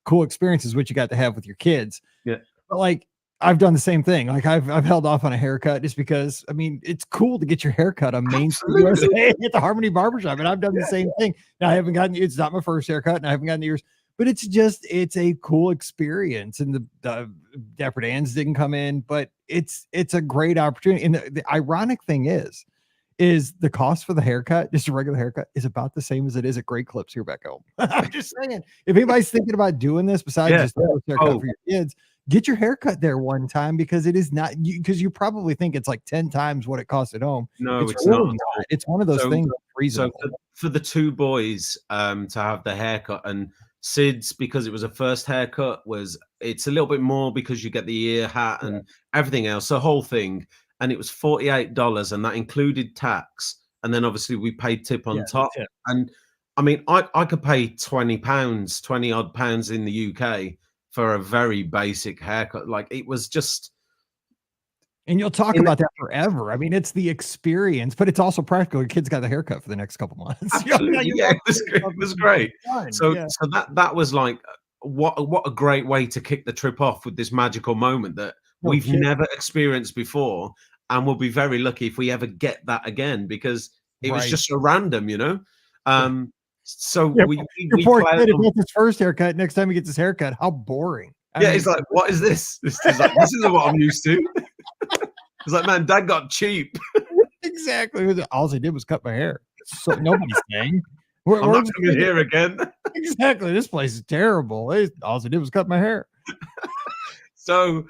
cool experiences, which you got to have with your kids. Yeah. But like, I've done the same thing. Like, I've held off on a haircut just because, I mean, it's cool to get your haircut on Main Street USA at the Harmony Barbershop. And I've done the same thing. Now, I haven't gotten, it's not my first haircut and I haven't gotten the yours, but it's a cool experience. And the Dapper Dans didn't come in, but it's a great opportunity. And the ironic thing is the cost for the haircut, just a regular haircut, is about the same as it is at Great Clips here back home. I'm just saying, if anybody's thinking about doing this besides just a haircut for your kids, get your haircut there one time, because it is not, because you probably think it's like 10 times what it costs at home. No, it's really not. It's one of those things that's reasonable. So for the 2 boys to have the haircut, and Sid's, because it was a first haircut, it's a little bit more because you get the ear hat and everything else, the whole thing. And it was $48, and that included tax. And then obviously we paid tip on top. And I mean, I could pay £20, 20 odd pounds in the UK for a very basic haircut. Like, it was just. And you'll talk about that forever. I mean, it's the experience, but it's also practical. Your kid's got the haircut for the next couple months. Absolutely, yeah, it was great. So yeah. so that was like what a great way to kick the trip off with this magical moment that we've never experienced before, and we'll be very lucky if we ever get that again, because it was just so random, you know. So we poor kid about his first haircut. Next time he gets his haircut, how boring. I mean, he's like, what is this? This is what I'm used to. It's like, man, Dad got cheap. Exactly. All he did was cut my hair. So nobody's saying. I'm not coming here again. Exactly. This place is terrible. All he did was cut my hair. So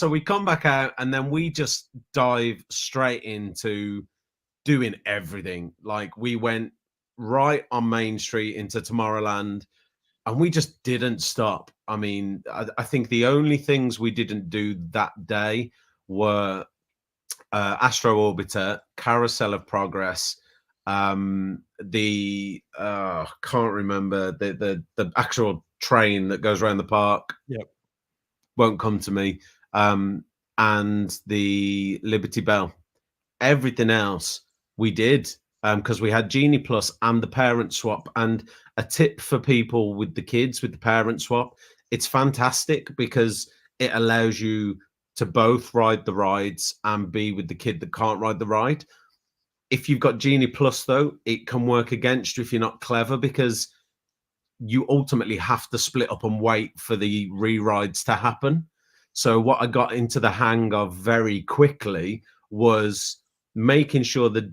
we come back out, and then we just dive straight into doing everything. Like, we went right on Main Street into Tomorrowland, and we just didn't stop. I mean, I think the only things we didn't do that day were Astro Orbiter, Carousel of Progress, can't remember the actual train that goes around the park. Yep. Won't come to me. And the Liberty Bell. Everything else we did, because we had Genie Plus and the parent swap. And a tip for people with the kids with the parent swap, it's fantastic because it allows you to both ride the rides and be with the kid that can't ride the ride. If you've got Genie Plus, though, it can work against you if you're not clever, because you ultimately have to split up and wait for the re-rides to happen. So what I got into the hang of very quickly was making sure the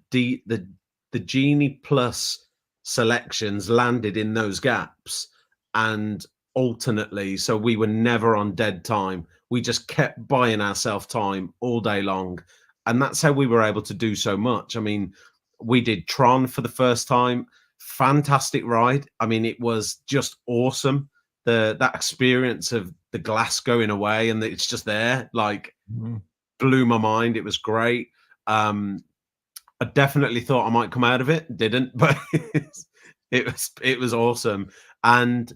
Genie Plus selections landed in those gaps, and alternately, so we were never on dead time. We just kept buying ourselves time all day long, and that's how we were able to do so much. I mean, we did Tron for the first time. Fantastic ride. I mean, it was just awesome. That experience of the glass going away and it's just there, like, blew my mind. It was great. I definitely thought I might come out of it. Didn't, but it was awesome. And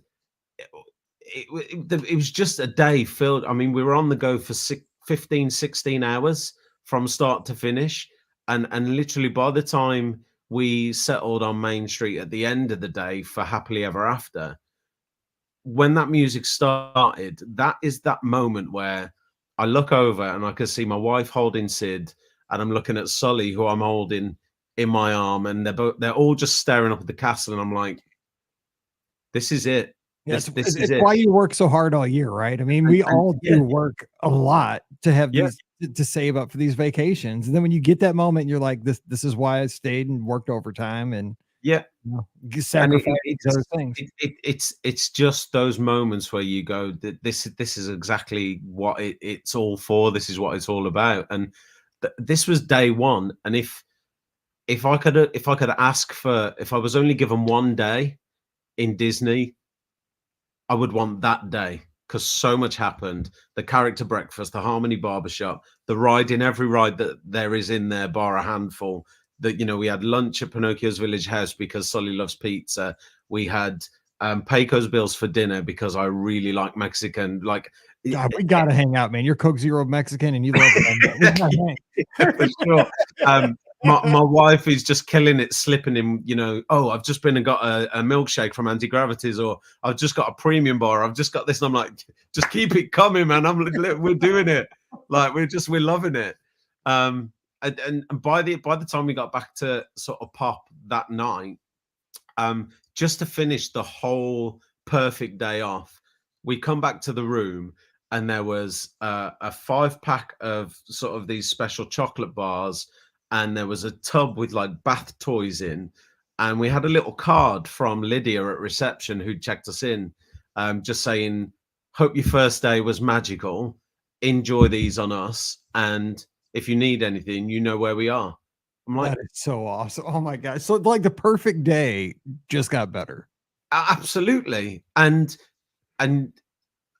it was just a day filled. I mean, we were on the go for 15, 16 hours from start to finish. And literally by the time we settled on Main Street at the end of the day for Happily Ever After, when that music started, that is that moment where I look over and I can see my wife holding Sid, and I'm looking at Sully, who I'm holding in my arm, and they're all just staring up at the castle, and I'm like, this is it. This is it. Why you work so hard all year, right? I mean, we all do work a lot to have these to save up for these vacations, and then when you get that moment, you're like, this is why I stayed and worked overtime, and sacrifice other things. It's just those moments where you go, this is exactly what it's all for. This is what it's all about. And this was day one. And if I could ask for, if I was only given one day in Disney, I would want that day, because so much happened. The character breakfast, the Harmony Barbershop, the ride in every ride that there is in there, bar a handful. That, you know, we had lunch at Pinocchio's Village House because Sully loves pizza. We had Pecos Bills for dinner because I really like Mexican. Like, God, we gotta hang out, man. You're Coke Zero Mexican and you love it. For sure. My wife is just killing it, slipping in, you know, oh, I've just been and got a milkshake from Anti-Gravities, or I've just got a premium bar, I've just got this, and I'm like, just keep it coming, man. We're doing it. Like, we're loving it. And by the time we got back to sort of Pop that night, just to finish the whole perfect day off, we come back to the room, and there was a 5-pack of sort of these special chocolate bars, and there was a tub with like bath toys in, and we had a little card from Lydia at reception who checked us in, just saying, hope your first day was magical, enjoy these on us, and if you need anything, you know where we are. I'm like, that is so awesome. Oh my God. So like the perfect day just got better. Absolutely. And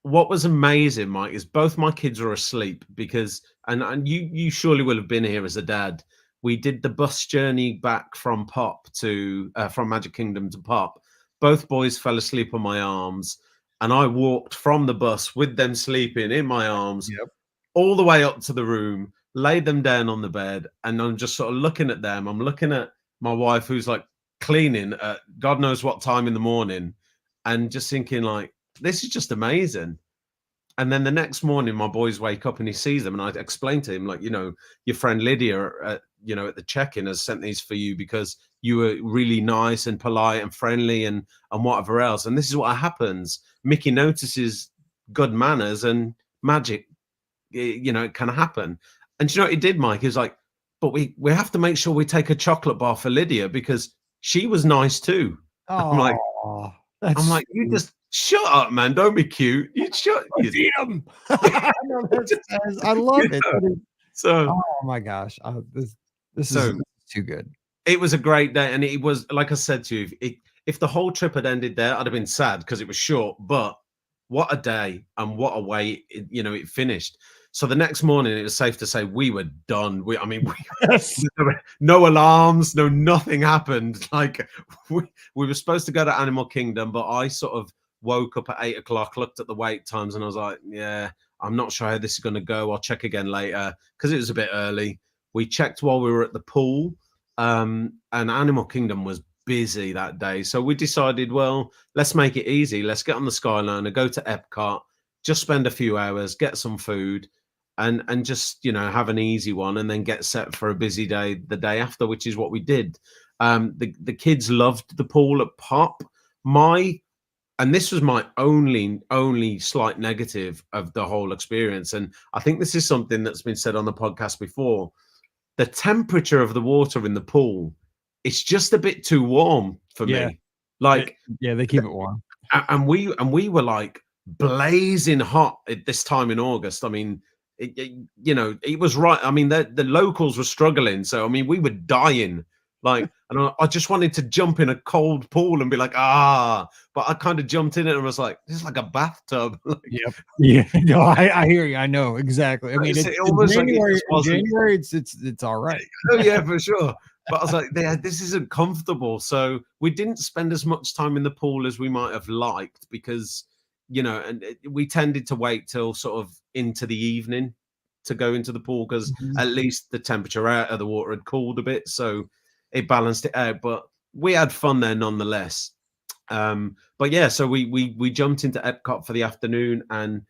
what was amazing, Mike, is both my kids were asleep because, and you surely will have been here as a dad. We did the bus journey back from Pop to, from Magic Kingdom to Pop. Both boys fell asleep on my arms. And I walked from the bus with them sleeping in my arms Yep. all the way up to the room, laid them down on the bed, and I'm just sort of looking at them. I'm looking at my wife, who's like cleaning at God knows what time in the morning, and just thinking like, this is just amazing. And then the next morning, my boys wake up and he sees them, and I explained to him, like, your friend Lydia, at the check-in has sent these for you because you were really nice and polite and friendly and whatever else. And this is what happens. Mickey notices good manners and magic. It can happen. And you know what he did, Mike? He was like, but we have to make sure we take a chocolate bar for Lydia because she was nice too. Oh, I'm like, you just shut up, man. Don't be cute. You shut. You eat them. I love it. So, oh my gosh, this is too good. It was a great day, and it was, like I said to you, if the whole trip had ended there, I'd have been sad because it was short. But what a day and what a way it finished. So the next morning, it was safe to say we were done. No alarms, nothing happened. Like we were supposed to go to Animal Kingdom, but I sort of woke up at 8 o'clock, looked at the wait times, and I was like, yeah, I'm not sure how this is going to go. I'll check again later because it was a bit early. We checked while we were at the pool, and Animal Kingdom was busy that day. So we decided, well, let's make it easy. Let's get on the Skyliner, go to Epcot, just spend a few hours, get some food, and just have an easy one, and then get set for a busy day the day after, which is what we did. The kids loved the pool at Pop. And this was my only slight negative of the whole experience. And I think this is something that's been said on the podcast before. The temperature of the water in the pool, it's just a bit too warm for me. Like, they keep it warm. And we were like blazing hot at this time in August. I mean, it was right. I mean, the locals were struggling. So, I mean, we were dying. Like, and I just wanted to jump in a cold pool and be like, but I kind of jumped in it and was like, this is like a bathtub. Like, yep. Yeah. No, I hear you. I know exactly. I mean, it's January. January, it's all right. Oh yeah, for sure. But I was like, this isn't comfortable. So we didn't spend as much time in the pool as we might have liked because, and we tended to wait till sort of into the evening to go into the pool because at least the temperature out of the water had cooled a bit. So it balanced it out, but we had fun there nonetheless. But yeah, so we jumped into Epcot for the afternoon, and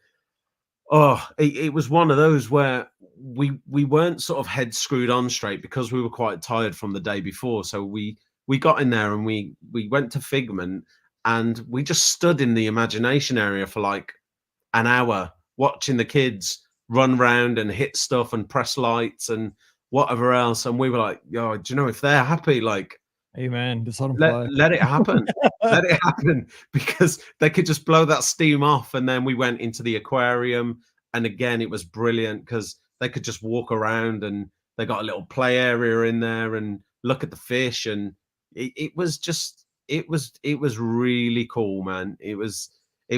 it was one of those where we weren't sort of head screwed on straight because we were quite tired from the day before. So we got in there and we went to Figment, and we just stood in the imagination area for like an hour watching the kids run around and hit stuff and press lights and whatever else. And we were like, yo, do you know, if they're happy, like, amen, just let them play. Let it happen. Let it happen, because they could just blow that steam off. And then we went into the aquarium, and again, it was brilliant because they could just walk around, and they got a little play area in there and look at the fish. And it was really cool, man. It was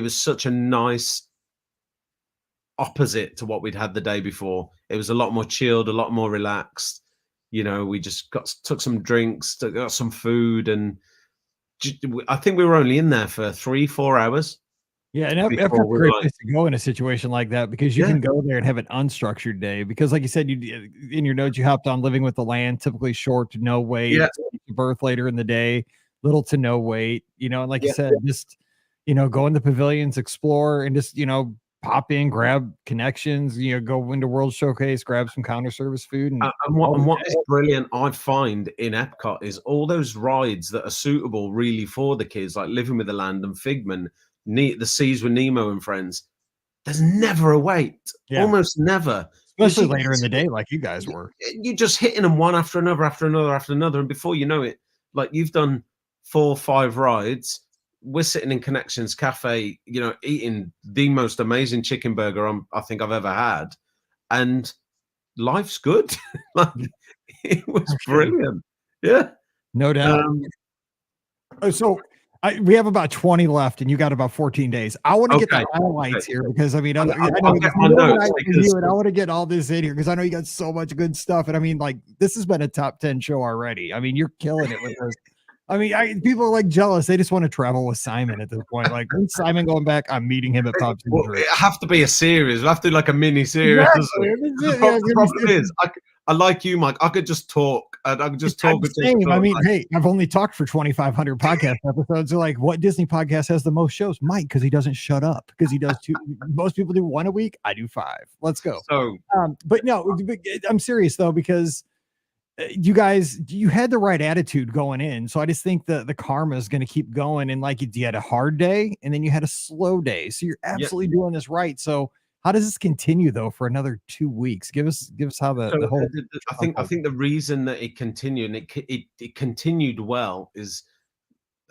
such a nice opposite to what we'd had the day before. It was a lot more chilled, a lot more relaxed. We just took some drinks, got some food, and I think we were only in there for 3-4 hours. Yeah, and Epcot's a great place to go in a situation like that because you can go there and have an unstructured day. Because, like you said, you in your notes you hopped on Living with the Land, typically short to no wait. Birth later in the day, little to no wait. And like you said, just go in the pavilions, explore, and just pop in, grab connections, go into World Showcase, grab some counter service food. And what is brilliant, I find, in Epcot is all those rides that are suitable really for the kids, like Living with the Land and Figment, the Seas with Nemo and Friends. There's never a wait, almost never. Especially later in the day, like you guys were. You're just hitting them one after another, after another, after another. And before you know it, like you've done 4 or 5 rides. We're sitting in Connections Cafe, eating the most amazing chicken burger I think I've ever had. And life's good. Like, it was brilliant. Yeah. No doubt. So we have about 20 left, and you got about 14 days. I want to get the highlights here because, I mean, I want to get all this in here because I know you got so much good stuff. And I mean, like, this has been a top 10 show already. I mean, you're killing it with this. I mean, people are like jealous. They just want to travel with Simon at this point. Like, when's Simon going back? I'm meeting him at Pops and Well, Drink. it have to be a series. We'll have to do like a mini series. Exactly. The problem is, I like you, Mike. I could just talk. I could just talk. I mean, hey, I've only talked for 2,500 podcast episodes. They're like, what Disney podcast has the most shows? Mike, because he doesn't shut up. Because he does two. Most people do 1 a week. I do 5. Let's go. So, but no, I'm serious though, because you guys, you had the right attitude going in. So I just think the karma is going to keep going. And like you had a hard day and then you had a slow day. So you're absolutely doing this right. So how does this continue though for another 2 weeks? Give us how the whole. I think the reason that it continued and it continued well is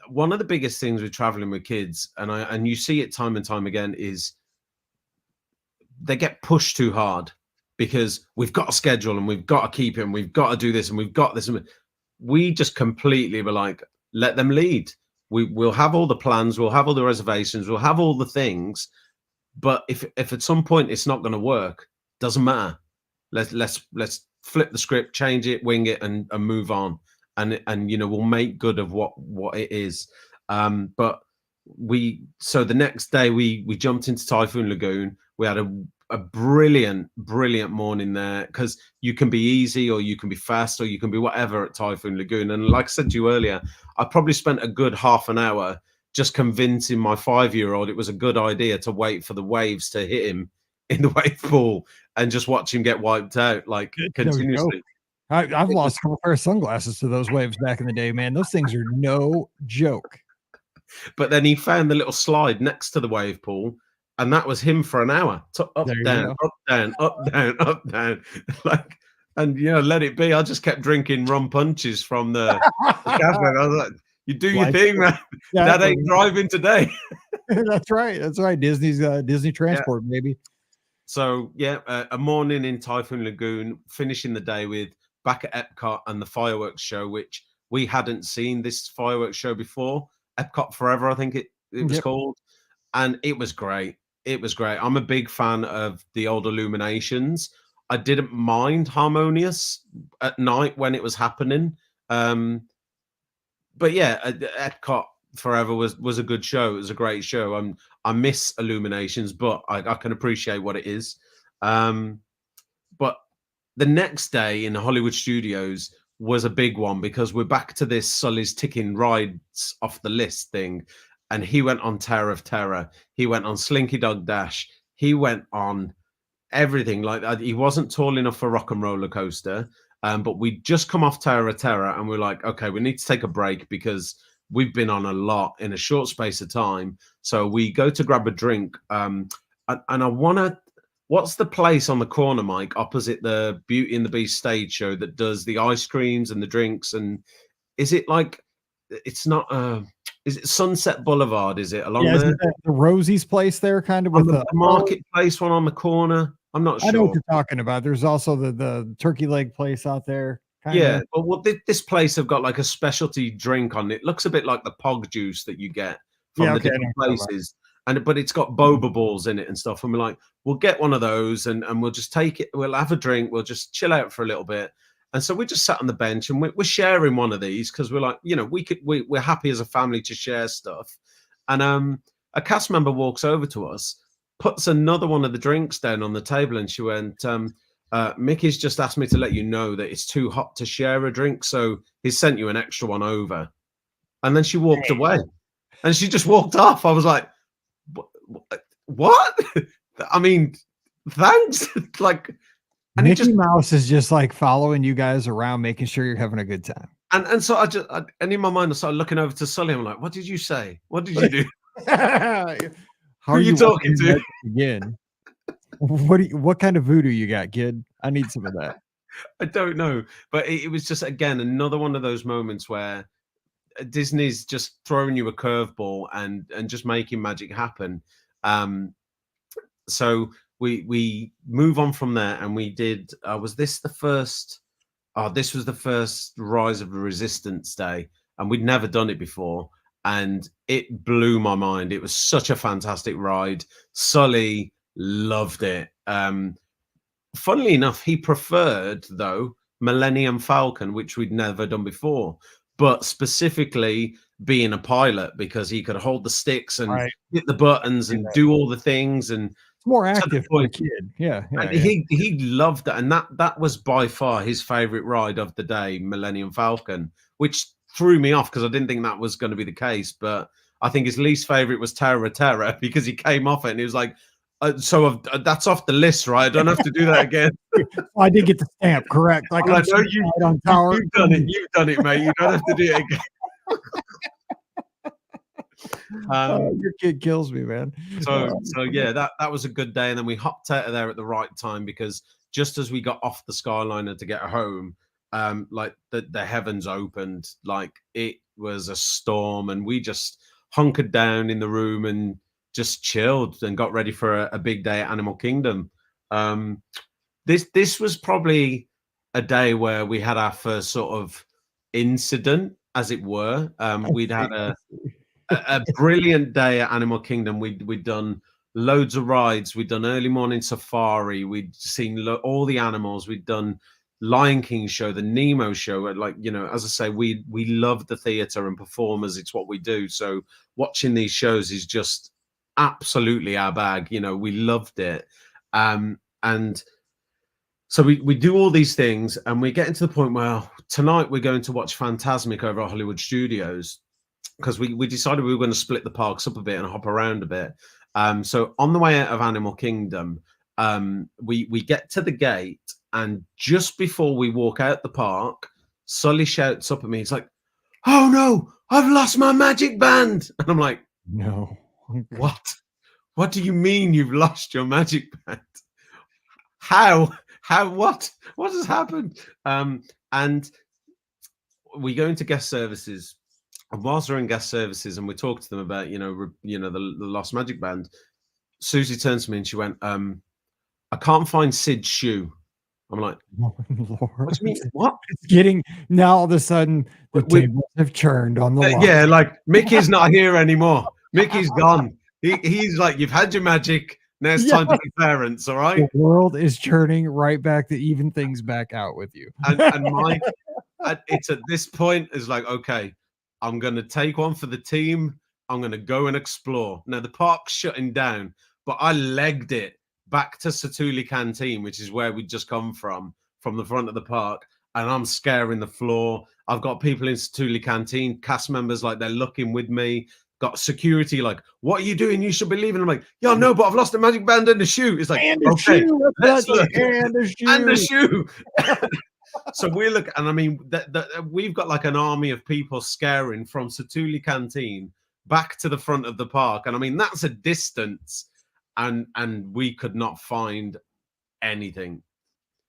one of the biggest things with traveling with kids, and you see it time and time again, is they get pushed too hard. Because we've got a schedule and we've got to keep it and we've got to do this and we've got this. And we just completely were like, let them lead. We'll have all the plans, we'll have all the reservations, we'll have all the things. But if at some point it's not going to work, doesn't matter. Let's flip the script, change it, wing it, and move on. And we'll make good of what it is. But so the next day we jumped into Typhoon Lagoon. We had a brilliant morning there, because you can be easy or you can be fast or you can be whatever at Typhoon Lagoon. And like I said to you earlier, I probably spent a good half an hour just convincing my 5-year-old it was a good idea to wait for the waves to hit him in the wave pool and just watch him get wiped out like continuously. I've lost a couple pair of sunglasses to those waves back in the day, man. Those things are no joke. But then he found the little slide next to the wave pool, and that was him for an hour. Up, down, up, down, up, down, up, down. Like, and let it be. I just kept drinking rum punches from the cabinet. I was like, "You do your thing, man. That ain't driving today." That's right. Disney's Disney Transport, maybe. So a morning in Typhoon Lagoon, finishing the day with back at Epcot and the fireworks show, which we hadn't seen this fireworks show before. Epcot Forever, I think it was called, and it was great. It was great. I'm a big fan of the old illuminations. I didn't mind Harmonious at night when it was happening. But Epcot Forever was a good show. It was a great show. I miss Illuminations, but I can appreciate what it is. But the next day in the Hollywood Studios was a big one, because we're back to this Sully's ticking rides off the list thing. And he went on Tower of Terror. He went on Slinky Dog Dash. He went on everything. Like, he wasn't tall enough for Rock and Roller Coaster. But we'd just come off Tower of Terror and we're like, okay, we need to take a break because we've been on a lot in a short space of time. So we go to grab a drink. And I want to, what's the place on the corner, Mike, opposite the Beauty and the Beast stage show that does the ice creams and the drinks? And is it like, it's not, is it Sunset Boulevard? Is it along there? The Rosie's place there, kind of with the marketplace one on the corner? I'm not sure. I know what you're talking about. There's also the turkey leg place out there. Yeah, well, this place have got like a specialty drink on it. It looks a bit like the Pog juice that you get from the different places, but it's got boba balls in it and stuff. And we're like, we'll get one of those and we'll just take it. We'll have a drink. We'll just chill out for a little bit. And so we just sat on the bench and we're sharing one of these because we're like, we're happy as a family to share stuff. And a cast member walks over to us, puts another one of the drinks down on the table, and she went, Mickey's just asked me to let you know that it's too hot to share a drink, so he's sent you an extra one over. And then she walked away, and she just walked off. I was like, what? I mean, thanks. Like, and Mickey Mouse is just like following you guys around, making sure you're having a good time. And so and in my mind, I started looking over to Sully. I'm like, what did you say? What did you do? How are you talking to again? What kind of voodoo you got, kid? I need some of that. I don't know, but it was just, again, another one of those moments where Disney's just throwing you a curveball and just making magic happen. So we move on from there, and we did. Was this the first? This was the first Rise of the Resistance day, and we'd never done it before, and it blew my mind. It was such a fantastic ride. Sully loved it. Funnily enough, he preferred, though, Millennium Falcon, which we'd never done before. but specifically being a pilot, because he could hold the sticks and Right. hit the buttons and do all the things, and It's more to the active for a point. kid. Yeah. And he loved that, and that was by far his favorite ride of the day, Millennium Falcon, which threw me off because I didn't think that was going to be the case. But I think his least favorite was Terra Terra because he came off it and he was like, that's off the list, right? I don't have to do that again. I did get the stamp correct. Like, I know you've done it, mate. You don't have to do it again. Your kid kills me, man. So yeah, that was a good day. And then we hopped out of there at the right time, because just as we got off the Skyliner to get home, like the heavens opened, like it was a storm, and we just hunkered down in the room and just chilled and got ready for a big day at Animal Kingdom. This was probably a day where we had our first sort of incident, as it were. We'd had a brilliant day at Animal Kingdom. We'd done loads of rides. We'd done early morning safari. We'd seen all the animals. We'd done Lion King show, the Nemo show. Like, you know, as I say, we love the theater and performers. It's what we do. So watching these shows is just absolutely our bag. You know, we loved it. And so we do all these things, and we're getting to the point where tonight we're going to watch Fantasmic over at Hollywood Studios, because we decided we were going to split the parks up a bit and hop around a bit. So on the way out of Animal Kingdom, we get to the gate, and just before we walk out the park, Sully shouts up at me. He's like, "Oh no, I've lost my magic band." And I'm like, No. "What? What do you mean you've lost your magic band? How? What has happened?" And we go into guest services. And whilst we're in guest services and we talk to them about, the lost magic band, Susie turns to me and she went, "I can't find Sid's shoe." I'm like, Lord. "What do you mean? What?" It's getting, now all of a sudden the tables have churned on the line. Yeah, like Mickey's not here anymore. Mickey's gone. He's like, "You've had your magic. Now it's time to be parents, all right?" The world is churning right back to even things back out with you. And Mike, it's at this point is like, okay, I'm going to take one for the team. I'm going to go and explore. Now, the park's shutting down, but I legged it back to Satuli Canteen, which is where we'd just come from the front of the park. And I'm scaring the floor. I've got people in Satuli Canteen, cast members, like they're looking with me. Got security, like, "What are you doing? You should be leaving." I'm like, "Yeah, no, but I've lost a magic band and a shoe." It's like, And the okay, shoe, let's look. and the shoe. And the shoe. So we're looking, and I mean, we've got like an army of people scaring from Satuli Canteen back to the front of the park, and I mean that's a distance, and we could not find anything.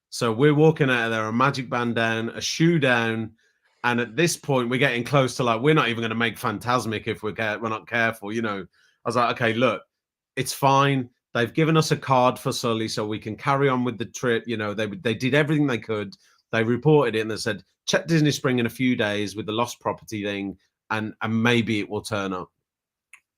So we're walking out of there, a magic band down, a shoe down, and at this point we're getting close to, like, we're not even going to make Fantasmic if we're not careful, you know. I was like, okay, look, it's fine. They've given us a card for Sully so we can carry on with the trip. You know, they did everything they could. They reported it and they said, check Disney Spring in a few days with the lost property thing, and maybe it will turn up.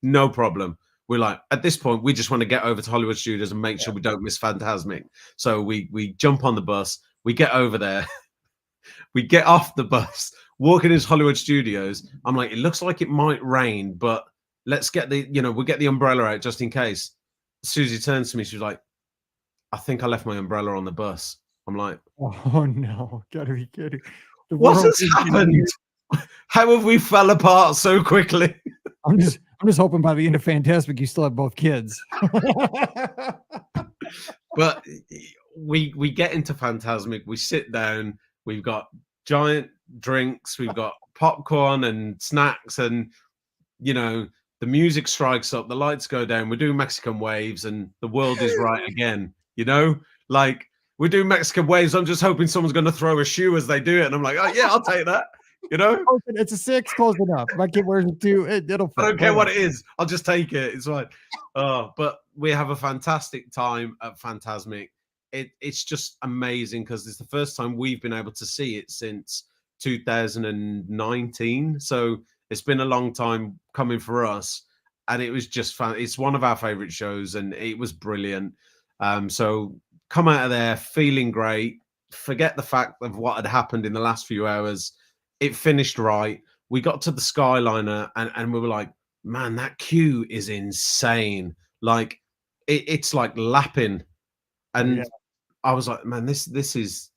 No problem. We're like, at this point, we just want to get over to Hollywood Studios and make sure we don't miss Fantasmic. So we jump on the bus, we get over there, we get off the bus, walking into Hollywood Studios. I'm like, it looks like it might rain, but let's get we'll get the umbrella out just in case. Susie turns to me, she's like, "I think I left my umbrella on the bus." I'm like, "Oh no, gotta be kidding. What has happened? How have we fell apart so quickly?" I'm just hoping by the end of Fantasmic you still have both kids. But we get into Fantasmic, we sit down, we've got giant drinks, we've got popcorn and snacks, and the music strikes up, the lights go down, we're doing Mexican waves, and the world is right again. Like, we're doing Mexican waves. I'm just hoping someone's going to throw a shoe as they do it. And I'm like, "Oh, yeah, I'll take that." It's a 6, close enough. My kid wears a 2. It'll fit. I don't care what it is. I'll just take it. It's fine. But we have a fantastic time at Fantasmic. It's just amazing because it's the first time we've been able to see it since 2019. So it's been a long time coming for us. And it was just fun. It's one of our favorite shows, and it was brilliant. So come out of there feeling great. Forget the fact of what had happened in the last few hours. It finished right. We got to the Skyliner and we were like, man, that queue is insane. Like it's like lapping. And yeah. I was like, man, this is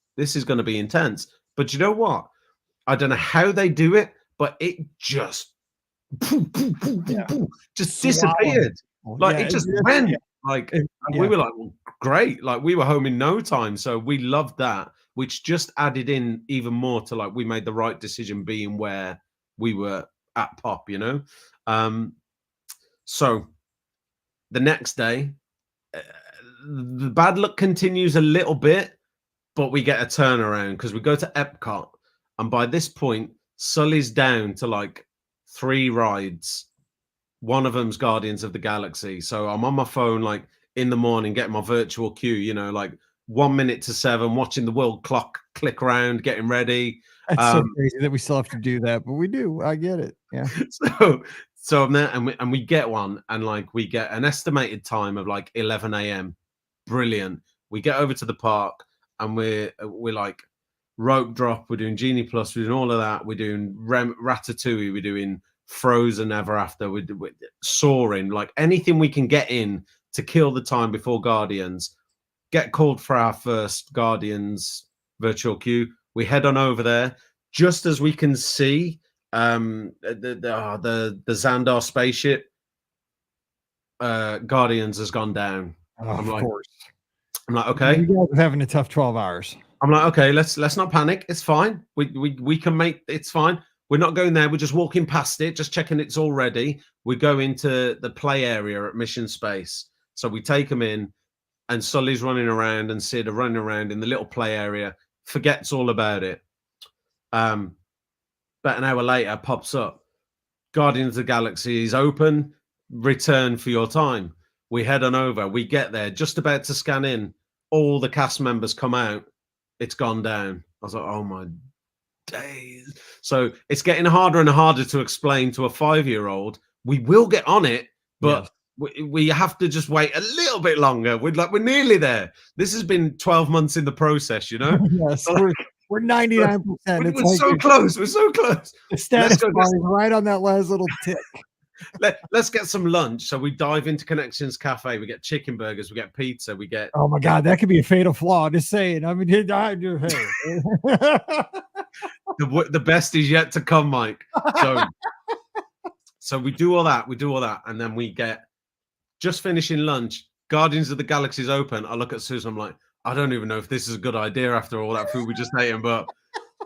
going to be intense. But you know what? I don't know how they do it, but it just just disappeared. Like it just went. Like and we were like, well, great. Like we were home in no time. So we loved that, which just added in even more to like we made the right decision being where we were at Pop, you know. So the next day, the bad luck continues a little bit, but we get a turnaround because we go to Epcot, and by this point, Sully's down to like 3 rides. One of them's Guardians of the Galaxy. So I'm on my phone like in the morning, getting my virtual queue, you know, like 1 minute to 7, watching the world clock click around, getting ready. That's so crazy that we still have to do that, but we do. I get it. Yeah. So I'm there, and we get one, and like we get an estimated time of like 11 a.m. Brilliant. We get over to the park, and we're like rope drop. We're doing Genie Plus. We're doing all of that. We're doing Ratatouille. We're doing Frozen Ever After. We're soaring, like anything we can get in to kill the time before Guardians. Get called for our first Guardians virtual queue. We head on over there just as we can see the Xandar spaceship. Guardians has gone down. Of course. I'm like, okay. You guys are having a tough 12 hours. I'm like, okay, let's not panic. It's fine. We can make it's fine. We're not going there. We're just walking past it, just checking it's all ready. We go into the play area at Mission Space. So we take them in, and Sully's running around and Sid are running around in the little play area, forgets all about it. About an hour later, pops up. Guardians of the Galaxy is open. Return for your time. We head on over. We get there, just about to scan in. All the cast members come out. It's gone down. I was like, oh my days. So it's getting harder and harder to explain to a 5-year-old. We will get on it, but we have to just wait a little bit longer. We're nearly there. This has been 12 months in the process, you know. Yes, we're 99%. We're so close. We're so close. The status bar is right on that last little tick. Let's get some lunch. So we dive into Connections Cafe. We get chicken burgers. We get pizza. We get. Oh my God, that could be a fatal flaw. Just saying. I mean, hey. The best is yet to come, Mike. So we do all that. And then we get just finishing lunch. Guardians of the Galaxy is open. I look at Susan. I'm like, I don't even know if this is a good idea after all that food we just ate. But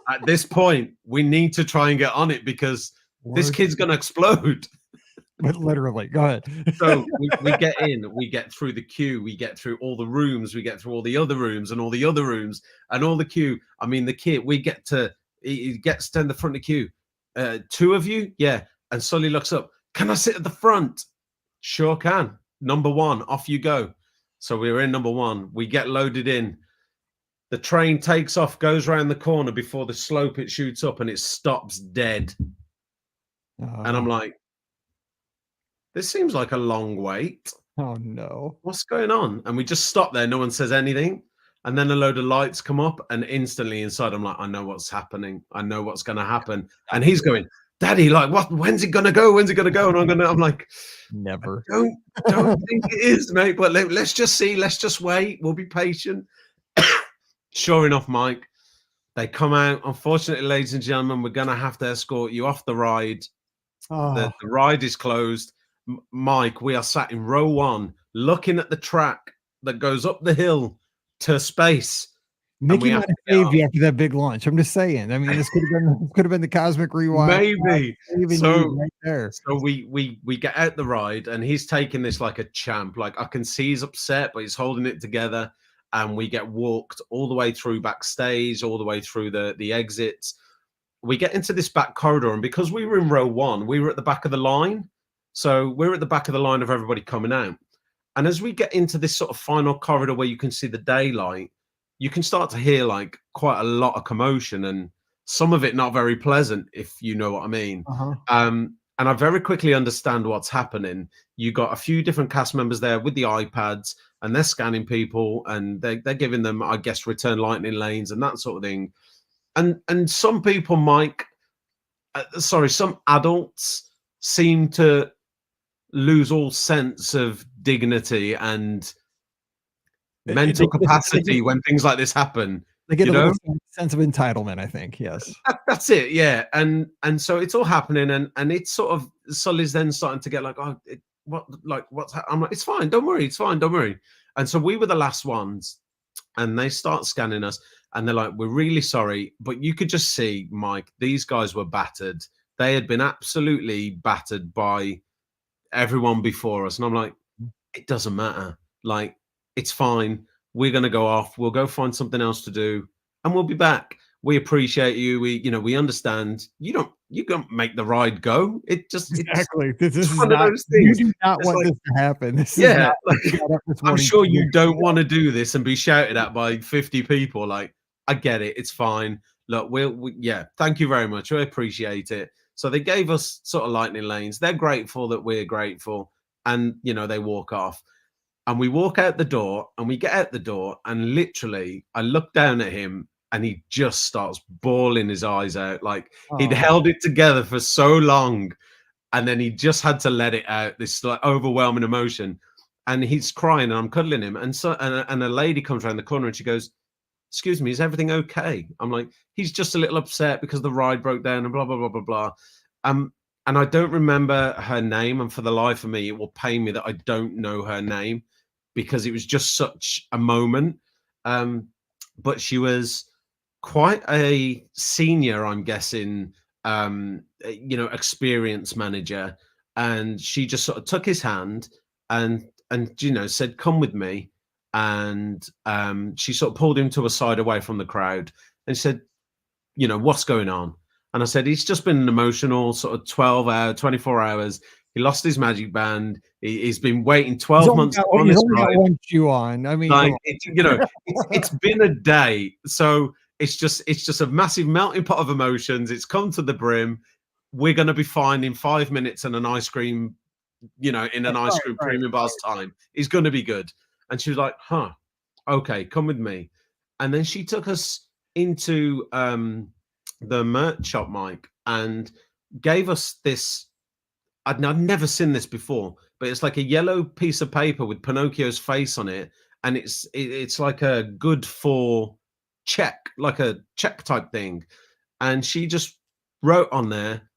at this point, we need to try and get on it because this kid's going to explode. But literally, go ahead. So we get in, we get through the queue, we get through all the rooms, we get through all the other rooms and all the other rooms and all the queue. I mean, the kid, he gets to the front of the queue. 2 of you? Yeah. And Sully looks up. Can I sit at the front? Sure can. Number 1, off you go. So we were in number 1. We get loaded in. The train takes off, goes around the corner before the slope it shoots up, and it stops dead. And I'm like, this seems like a long wait. Oh no. What's going on? And we just stop there. No one says anything. And then a load of lights come up, and instantly inside I'm like, I know what's happening. I know what's going to happen. And he's going, Daddy, like, what? When's it going to go? When's it going to go? And I'm like, never. Don't think it is, mate. But let's just see. Let's just wait. We'll be patient. Sure enough, Mike, they come out. Unfortunately, ladies and gentlemen, we're going to have to escort you off the ride. Oh. The ride is closed. Mike, we are sat in row 1, looking at the track that goes up the hill to space. Mickey might have saved you after that big launch. I'm just saying. I mean, this could have been the Cosmic Rewind. Maybe. So right there. So we get out the ride, and he's taking this like a champ. Like I can see he's upset, but he's holding it together. And we get walked all the way through backstage, all the way through the exits. We get into this back corridor, and because we were in row 1, we were at the back of the line. So we're at the back of the line of everybody coming out. And as we get into this sort of final corridor where you can see the daylight, you can start to hear like quite a lot of commotion, and some of it not very pleasant, if you know what I mean. And I very quickly understand what's happening. You got a few different cast members there with the iPads, and they're scanning people, and they're giving them, I guess, return lightning lanes and that sort of thing. And some people, Mike, some adults seem to lose all sense of dignity and mental capacity when things like this happen. They get a little sense of entitlement, I think. Yes. That's it. Yeah. And so it's all happening, and it's sort of Sully's then starting to get like, I'm like, it's fine, don't worry, it's fine, don't worry. And so we were the last ones, and they start scanning us, and they're like, we're really sorry, but you could just see, Mike, these guys were battered. They had been absolutely battered by everyone before us. And I'm like, it doesn't matter. Like, it's fine. We're going to go off. We'll go find something else to do, and we'll be back. We appreciate you. We understand. You don't make the ride go. It just exactly. This is one of those things. You do not want this to happen. I'm sure you don't want to do this and be shouted at by 50 people. Like, I get it. It's fine. Look, thank you very much. I appreciate it. So they gave us sort of lightning lanes. They're grateful that we're grateful, and they walk off. And we walk out the door, and we get out the door, and literally I look down at him, and he just starts bawling his eyes out. Like, he'd held it together for so long, and then he just had to let it out, this like overwhelming emotion. And he's crying, and I'm cuddling him. And a lady comes around the corner, and she goes, excuse me, is everything okay? I'm like, he's just a little upset because the ride broke down and blah, blah, blah, blah, blah. And I don't remember her name. And for the life of me, it will pain me that I don't know her name, because it was just such a moment. But she was quite a senior, I'm guessing, experience manager. And she just sort of took his hand and said, come with me. And she sort of pulled him to a side away from the crowd and said, what's going on? And I said, he's just been an emotional sort of 24 hours. He lost his magic band. He's been waiting 12 months on this ride. One shoe on. I mean, like, it's been a day. So it's just a massive melting pot of emotions. It's come to the brim. We're going to be fine in 5 minutes and an ice cream, in an ice cream premium bar's time. It's going to be good. And she was like, okay, come with me. And then she took us into the merch shop, Mike, and gave us this. I'd never seen this before, but it's like a yellow piece of paper with Pinocchio's face on it. And it's like a good for check, like a check type thing. And she just wrote on there,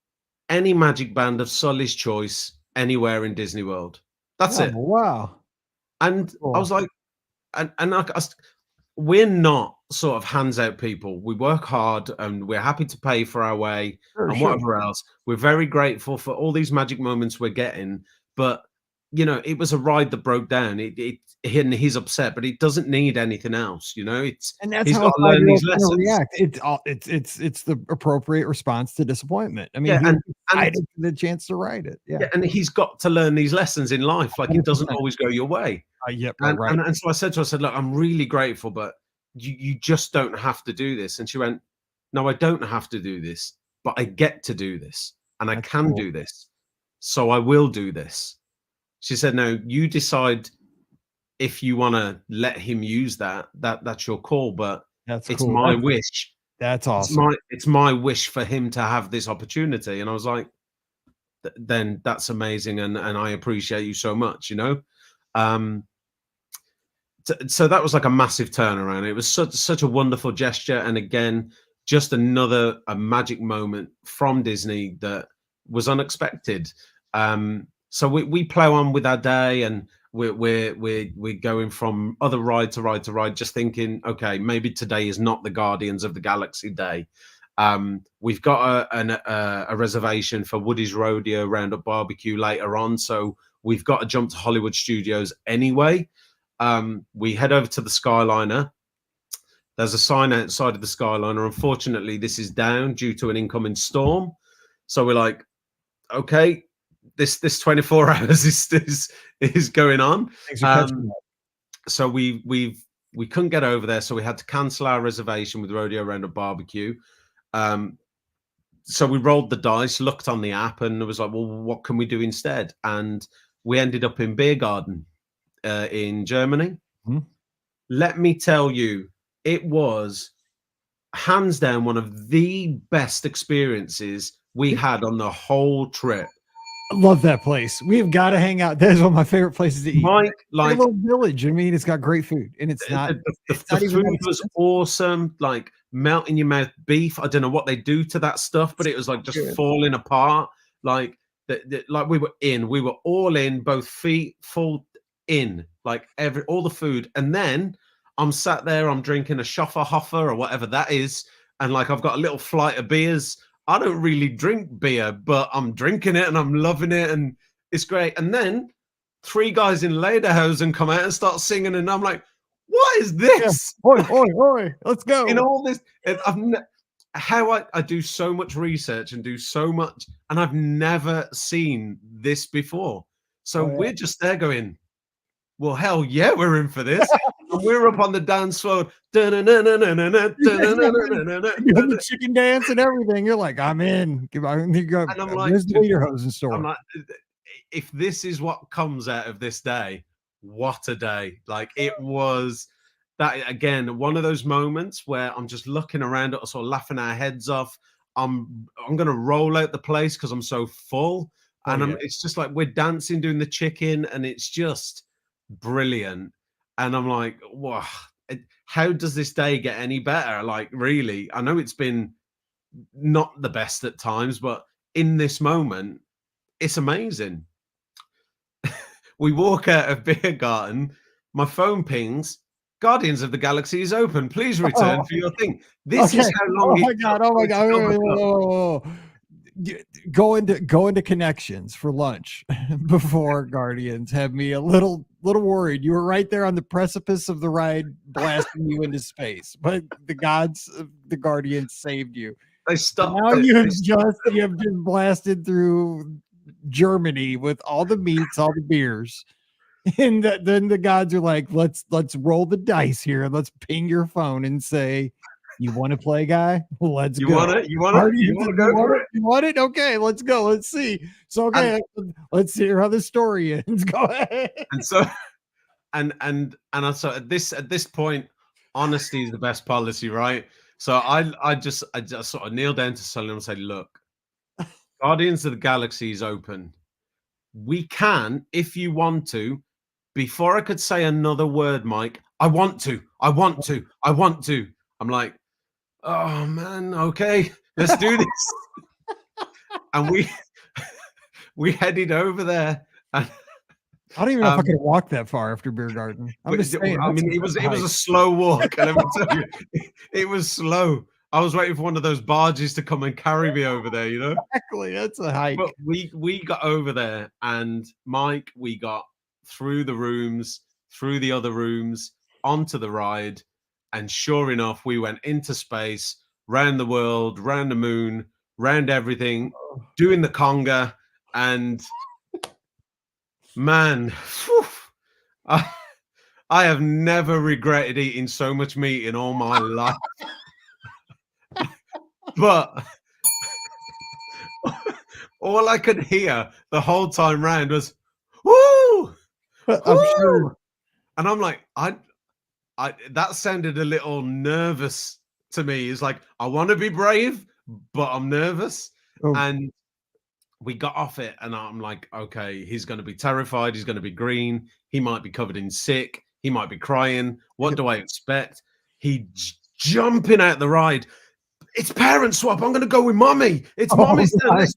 any magic band of Sully's choice anywhere in Disney World. That's it. Wow. And I was like, we're not sort of hands out people. We work hard, and we're happy to pay for our way whatever else. We're very grateful for all these magic moments we're getting. But, it was a ride that broke down. He's upset, but it doesn't need anything else. And that's he's how got to learn these lessons. React. It's the appropriate response to disappointment. I mean, and the chance to ride it. Yeah. And he's got to learn these lessons in life. Like, it doesn't always go your way. Right. And so I said to her, look, I'm really grateful, but you just don't have to do this. And she went, no, I don't have to do this, but I get to do this, and I can do this. So I will do this. She said, no, you decide if you want to let him use that's your call, but it's my wish. That's awesome. It's my wish for him to have this opportunity. And I was like, then that's amazing. And I appreciate you so much, So that was like a massive turnaround. It was such a wonderful gesture. And again, just a magic moment from Disney that was unexpected. So we plow on with our day, and we're going from other ride to ride to ride, just thinking, okay, maybe today is not the Guardians of the Galaxy day. We've got a reservation for Woody's Rodeo Roundup Barbecue later on, so we've got to jump to Hollywood Studios anyway. We head over to the Skyliner. There's a sign outside of the Skyliner. Unfortunately, this is down due to an incoming storm. So we're like, okay, this 24 hours is going on. So we couldn't get over there, so we had to cancel our reservation with Rodeo Roundup Barbecue. So we rolled the dice, looked on the app, and it was like, well, what can we do instead? And we ended up in Beer Garden in Germany. Let me tell you, it was hands down one of the best experiences we had on the whole trip. I love that place. We've got to hang out. That is one of my favorite places to eat. Mike, It's like a little village. I mean, it's got great food, and it's not. the Even that food was expensive. awesome. Like melt in your mouth beef. I don't know what they do to that stuff, but it was like just Good. falling apart. Like like we were all in, both feet full in, like all the food. And then I'm sat there, I'm drinking a Schofferhofer or whatever that is, and like I've got a little flight of beers. I don't really drink beer, but I'm drinking it and I'm loving it, and it's great. And then 3 guys in lederhosen come out and start singing, and I'm like, what is this? Oi, oi, oi, let's go. In all this, I do so much research and do so much, and I've never seen this before. So we're just there going, well, hell yeah, we're in for this. And we're up on the dance floor. You have the chicken dance and everything. You're like, I'm in. And I'm like, where's the lederhosen store? I'm like, if this is what comes out of this day, what a day. Like it was that, again, one of those moments where I'm just looking around at us all, laughing our heads off. I'm gonna roll out the place because I'm so full. And it's just like we're dancing, doing the chicken, and it's just brilliant. And I'm like, wow, how does this day get any better? Like, really, I know it's been not the best at times, but in this moment, it's amazing. We walk out of Beer Garden, my phone pings, Guardians of the Galaxy is open. Please return for your thing. This is how long. Oh my god! Go into Connections for lunch before Guardians. Have me a little worried. You were right there on the precipice of the ride, blasting you into space, but the gods of the Guardians saved you. They stopped. Now you have just blasted through Germany with all the meats, all the beers. And then the gods are like, let's roll the dice here. Let's ping your phone and say, you want to play, guy? Let's go. You want it? You want to go for it? You want it? Okay, let's go. Let's see. So let's hear how the story ends. Go ahead. And so, and so at this point, honesty is the best policy, right? So I just sort of kneel down to Sully and say, look, Guardians of the Galaxy is open. We can, if you want to. Before I could say another word, Mike, I want to. I'm like, oh man, okay, let's do this. And we headed over there. And I don't even know if I could walk that far after Beer Garden. I'm just saying, I mean, it was a slow walk, and let me tell you, it was slow. I was waiting for one of those barges to come and carry me over there, you know? Exactly, that's a hike. But we got over there, and Mike, we got through the rooms, through the other rooms, onto the ride, and sure enough, we went into space, round the world, round the moon, round everything, doing the conga, and man, whew, I have never regretted eating so much meat in all my life. But all I could hear the whole time round was, woo! I'm sure. And I'm like, I that sounded a little nervous to me. It's like, I want to be brave, but I'm nervous. Oh. And we got off it, and I'm like, okay, he's going to be terrified. He's going to be green. He might be covered in sick. He might be crying. What do I expect? He jumping out the ride. It's parent swap. I'm going to go with mommy. It's mommy's turn.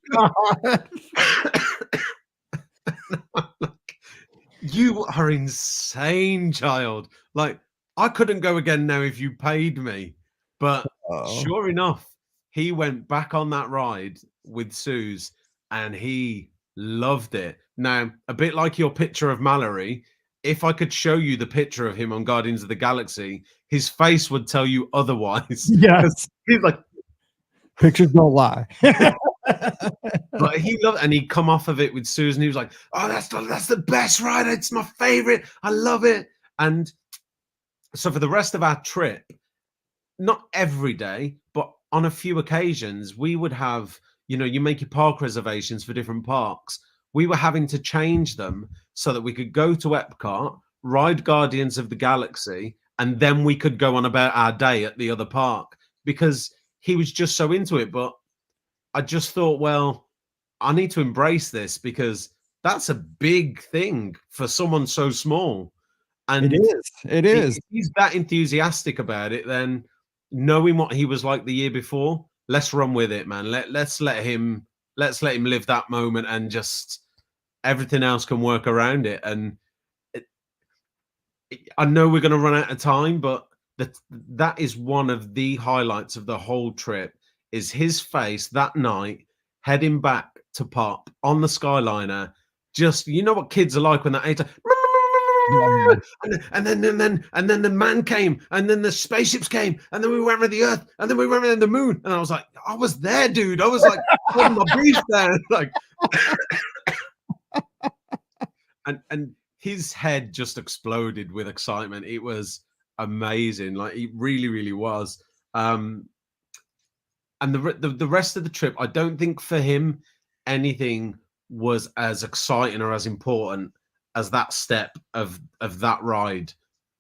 You are insane, child. Like, I couldn't go again now if you paid me. But sure enough, he went back on that ride with Suze, and he loved it. Now, a bit like your picture of Mallory, if I could show you the picture of him on Guardians of the Galaxy, his face would tell you otherwise. Yes. He's like, pictures don't lie. But he loved, and he'd come off of it with Susan. He was like, "Oh, that's the best ride. It's my favorite. I love it." And so for the rest of our trip, not every day, but on a few occasions, we would have, you make your park reservations for different parks. We were having to change them so that we could go to Epcot, ride Guardians of the Galaxy, and then we could go on about our day at the other park, because he was just so into it. But I just thought, well, I need to embrace this because that's a big thing for someone so small. It And is. It is. if he's that enthusiastic about it, then knowing what he was like the year before, let's run with it, man. Let's let him live that moment, and just everything else can work around it. And I know we're going to run out of time, but that is one of the highlights of the whole trip, is his face that night heading back to Pop on the Skyliner. Just, you know what kids are like when that age, and then the man came, and then the spaceships came, and then we went around the Earth, and then we went around the moon, and I was like, I was there, dude. I was like holding my breath there, like, and his head just exploded with excitement. It was amazing. Like, it really, really was. And the rest of the trip, I don't think for him anything was as exciting or as important as that step of that ride.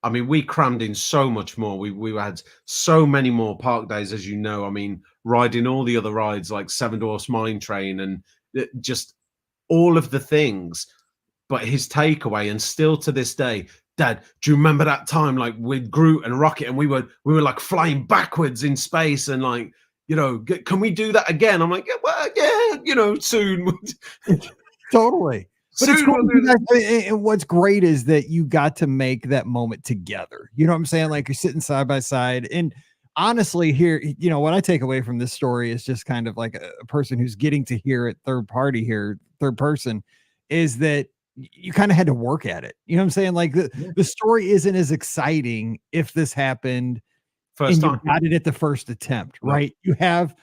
I mean, we crammed in so much more. We had so many more park days, as you know. I mean, riding all the other rides like Seven Dwarfs Mine Train and just all of the things. But his takeaway, and still to this day, Dad, do you remember that time, like, with Groot and Rocket, and we were like flying backwards in space, and like, you know, can we do that again? I'm like, yeah, well, yeah, you know, soon. Totally. But it's cool. And what's great is that you got to make that moment together. You know what I'm saying? Like, you're sitting side by side. And honestly, here, you know, what I take away from this story is just kind of like a person who's getting to hear it third person, is that you kind of had to work at it. You know what I'm saying? Like, the story isn't as exciting if this happened first and time. you got it at the first attempt, right? You have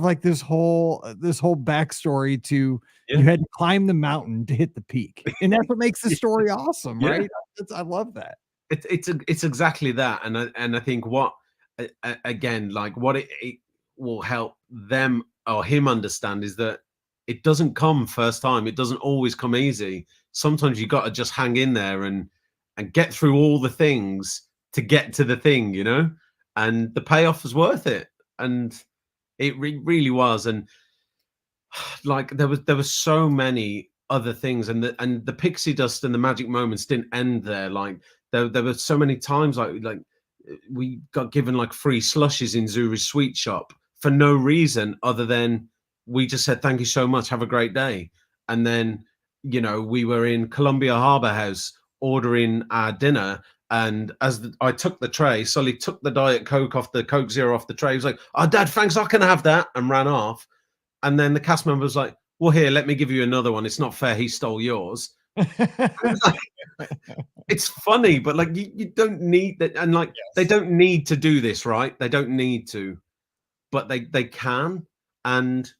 like this whole backstory to, you had to climb the mountain to hit the peak, and that's what makes the story awesome, right? I love that. It's exactly that, and I think what again, like, what it will help them or him understand is that it doesn't come first time. It doesn't always come easy. Sometimes you got to just hang in there and get through all the things to get to the thing, you know. And the payoff was worth it, and it really was. And like, there was so many other things, and the pixie dust and the magic moments didn't end there. Like, there were so many times, like we got given like free slushes in Zuri's sweet shop for no reason other than we just said thank you so much, have a great day. And then, you know, we were in Columbia Harbor House ordering our dinner, and as I took the tray, Sully took the Diet Coke off the Coke Zero off the tray. He was like, "Oh, Dad, thanks, I can have that," and ran off. And then the cast member was like, "Well, here, let me give you another one. It's not fair, he stole yours." It's funny, but like, you don't need that. And like, they don't need to do this, right? They don't need to, but they can. And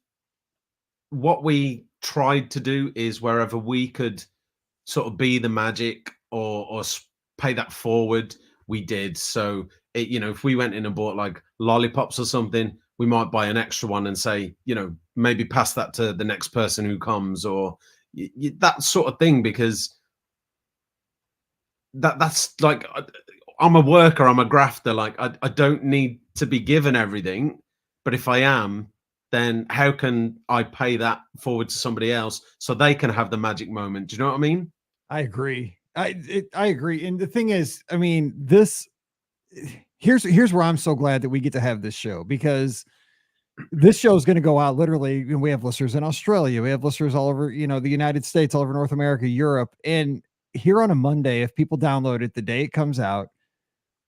what we tried to do is, wherever we could sort of be the magic or pay that forward, we did. So it, you know, if we went in and bought like lollipops or something, we might buy an extra one and say, you know, maybe pass that to the next person who comes, or that sort of thing, because that's like, I'm a worker, I'm a grafter. Like, I don't need to be given everything, but if I am, then how can I pay that forward to somebody else so they can have the magic moment? Do you know what I mean? I agree. I agree. And the thing is, I mean, here's where I'm so glad that we get to have this show, because this show is going to go out literally. And we have listeners in Australia. We have listeners all over, you know, the United States, all over North America, Europe. And here on a Monday, if people download it the day it comes out,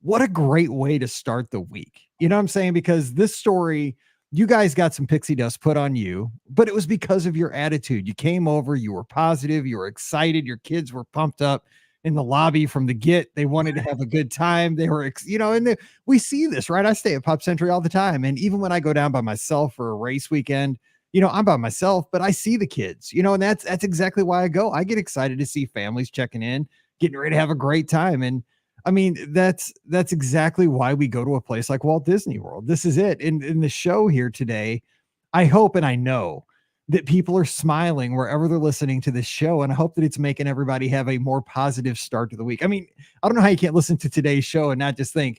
what a great way to start the week. You know what I'm saying? Because this story, you guys got some pixie dust put on you, but it was because of your attitude. You came over, you were positive, you were excited, your kids were pumped up in the lobby from the get. They wanted to have a good time. They were, you know, and we see this, right? I stay at Pop Century all the time. And even when I go down by myself for a race weekend, you know, I'm by myself, but I see the kids, you know, and that's exactly why I go. I get excited to see families checking in, getting ready to have a great time. And I mean, that's exactly why we go to a place like Walt Disney World. This is it. In the show here today, I hope and I know that people are smiling wherever they're listening to this show. And I hope that it's making everybody have a more positive start to the week. I mean, I don't know how you can't listen to today's show and not just think,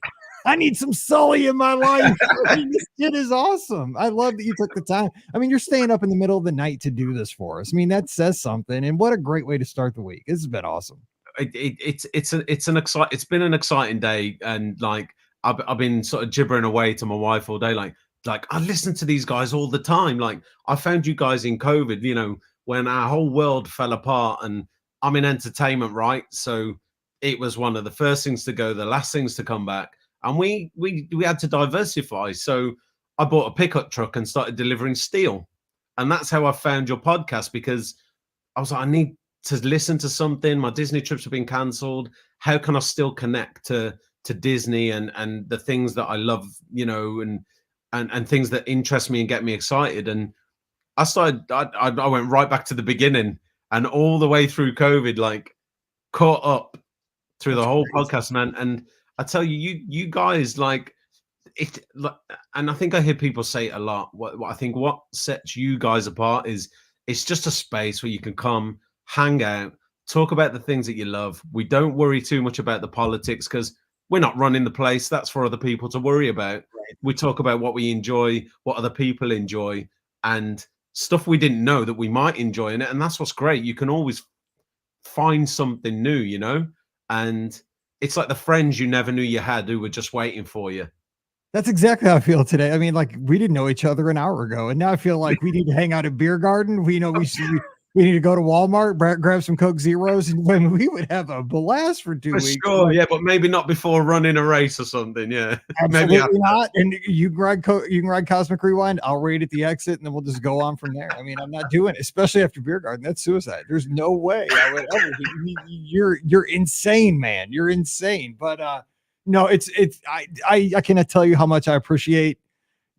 I need some Sully in my life. I mean, this kid is awesome. I love that you took the time. I mean, you're staying up in the middle of the night to do this for us. I mean, that says something. And what a great way to start the week. This has been awesome. It's been an exciting day, and like I've been sort of gibbering away to my wife all day, like I listen to these guys all the time. Like I found you guys in COVID, you know, when our whole world fell apart, and I'm in entertainment, right? So it was one of the first things to go, the last things to come back, and we had to diversify. So I bought a pickup truck and started delivering steel, and that's how I found your podcast, because I was like, I need to listen to something. My Disney trips have been cancelled. How can I still connect to Disney and the things that I love, you know, and things that interest me and get me excited? And I went right back to the beginning, and all the way through COVID, like caught up through the whole podcast, man. And I tell you, you guys, like it, and I think I hear people say it a lot. What sets you guys apart is it's just a space where you can come, hang out, talk about the things that you love. We don't worry too much about the politics because we're not running the place. That's for other people to worry about. Right. We talk about what we enjoy, what other people enjoy, and stuff we didn't know that we might enjoy in it. And that's what's great. You can always find something new, you know? And it's like the friends you never knew you had who were just waiting for you. That's exactly how I feel today. I mean, like we didn't know each other an hour ago, and now I feel like we need to hang out at Beer Garden. We know we need to go to Walmart, grab some Coke Zeros, and when we would have a blast for 2 weeks. Sure, yeah, but maybe not before running a race or something. Yeah, absolutely maybe not. And you can ride Cosmic Rewind. I'll raid at the exit, and then we'll just go on from there. I mean, I'm not doing it, especially after Beer Garden. That's suicide. There's no way I would ever. You're insane, man. You're insane. But no, I cannot tell you how much I appreciate